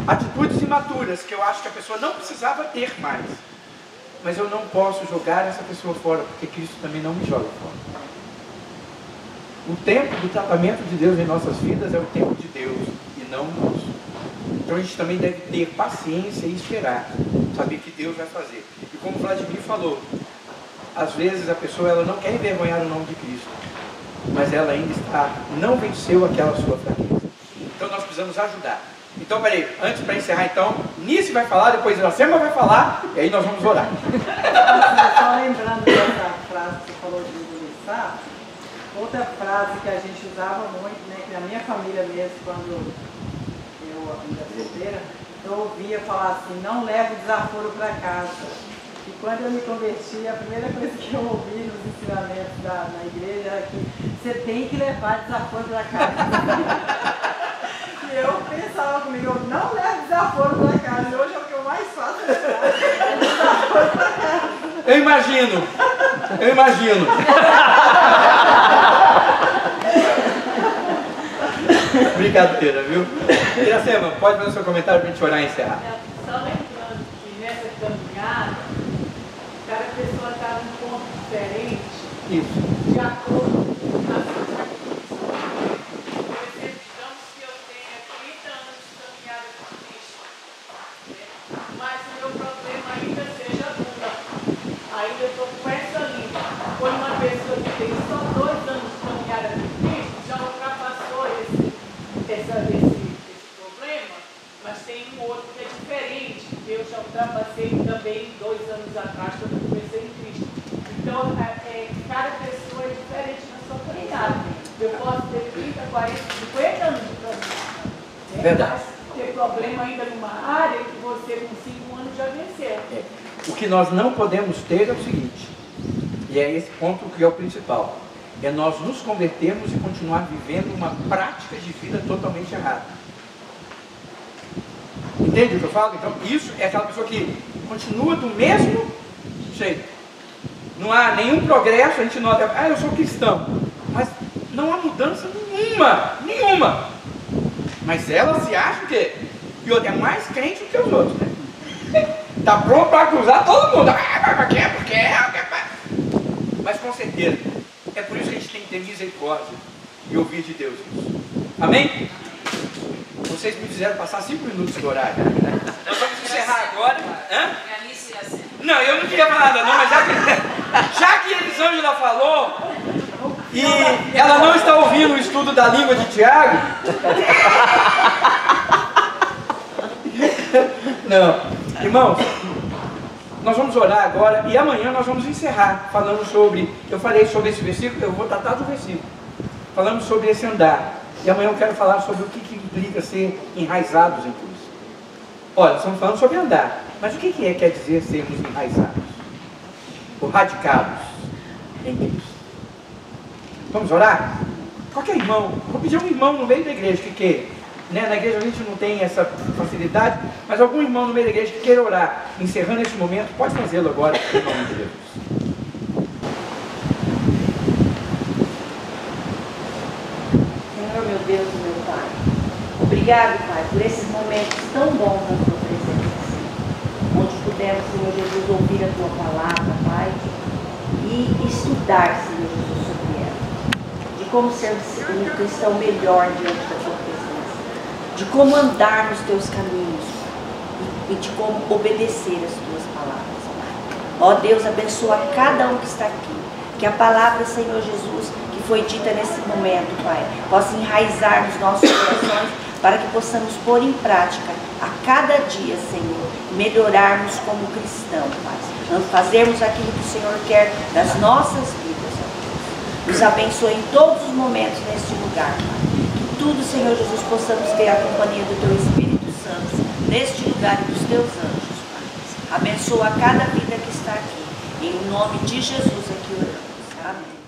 Atitudes imaturas que eu acho que a pessoa não precisava ter mais. Mas eu não posso jogar essa pessoa fora, porque Cristo também não me joga fora. O tempo do tratamento de Deus em nossas vidas é o tempo de Deus e não o nosso. Então a gente também deve ter paciência e esperar, saber que Deus vai fazer. E como o Vladimir falou, às vezes a pessoa ela não quer envergonhar o nome de Cristo, mas ela ainda não venceu aquela sua fraqueza. Então nós precisamos ajudar. Então, peraí, antes para encerrar, então, Nice vai falar, depois a Iracema vai falar, e aí nós vamos orar. Só lembrando dessa frase que você falou de endurecer, Outra frase que a gente usava muito, né, que na minha família mesmo, quando eu ainda solteira, eu ouvia falar assim, não leve desaforo para casa. E quando eu me converti, a primeira coisa que eu ouvi nos ensinamentos na igreja era que você tem que levar desaforo para casa. E eu pensava comigo, eu não levo desaforo para casa. E hoje é o que eu mais faço, é desaforo para casa. Eu imagino. Brincadeira, viu? Iracema, pode fazer o seu comentário para a gente orar e encerrar. Só lembrando que nessa caminhada, cada pessoa está num ponto diferente. Isso. De acordo com a sua condição. Por exemplo, digamos que eu tenha 30 anos de caminhada com Cristo, né? Mas o meu problema ainda seja Lula. Ainda estou com essa linha. Foi uma pessoa que tem só 2 anos de caminhada com Cristo, já ultrapassou esse problema, mas tem um outro que é diferente. Eu já ultrapassei também 2 anos atrás, quando eu comecei em Cristo. Então, cada pessoa é diferente na sua caminhada. Eu posso ter 30, 40, 50 anos de caminhada. Né? Verdade. Ter problema ainda numa área que você com 5 anos já venceu. O que nós não podemos ter é o seguinte, e é esse ponto que é o principal, é nós nos convertermos e continuar vivendo uma prática de vida totalmente errada. Entende o que eu falo? Então, isso é aquela pessoa que continua do mesmo jeito. Não há nenhum progresso, a gente nota, eu sou cristão, mas não há mudança nenhuma. Mas ela se acha que é mais crente do que os outros, né? Está pronto para acusar todo mundo. Porque mas com certeza, é por isso que a gente tem que ter misericórdia e ouvir de Deus isso. Amém? Vocês me fizeram passar 5 minutos do horário. Nós vamos encerrar agora. Não, eu não queria falar nada não, mas já que Elisângela falou e ela não está ouvindo o estudo da língua de Tiago. Não, irmãos, nós vamos orar agora e amanhã nós vamos encerrar falando sobre, eu falei sobre esse versículo, eu vou tratar do versículo, falando sobre esse andar. E amanhã eu quero falar sobre o que implica ser enraizados em Cristo. Olha, estamos falando sobre andar, mas o que quer dizer sermos enraizados? Ou radicados em Cristo? Vamos orar? Qualquer irmão, vou pedir um irmão no meio da igreja que né, na igreja a gente não tem essa facilidade, mas algum irmão no meio da igreja que queira orar, encerrando esse momento, pode fazê-lo agora, em nome de Deus. Senhor, meu Deus e meu Pai, obrigado, Pai, por esses momentos tão bons na Tua presença, onde pudemos, Senhor Jesus, ouvir a Tua palavra, Pai, e estudar, Senhor Jesus, sobre ela, de como ser um cristão melhor diante da Tua presença, de como andar nos Teus caminhos e de como obedecer as Tuas palavras, Pai. Ó Deus, abençoa cada um que está aqui, que a palavra, Senhor Jesus, que foi dita nesse momento, Pai, possa enraizar nos nossos corações, para que possamos pôr em prática a cada dia, Senhor, melhorarmos como cristão, Pai, fazermos aquilo que o Senhor quer das nossas vidas, ó Deus. Nos abençoe em todos os momentos neste lugar, Pai. Tudo, Senhor Jesus, possamos ter a companhia do Teu Espírito Santo neste lugar e dos Teus anjos, Pai. Abençoa cada vida que está aqui. Em nome de Jesus é que oramos. Amém.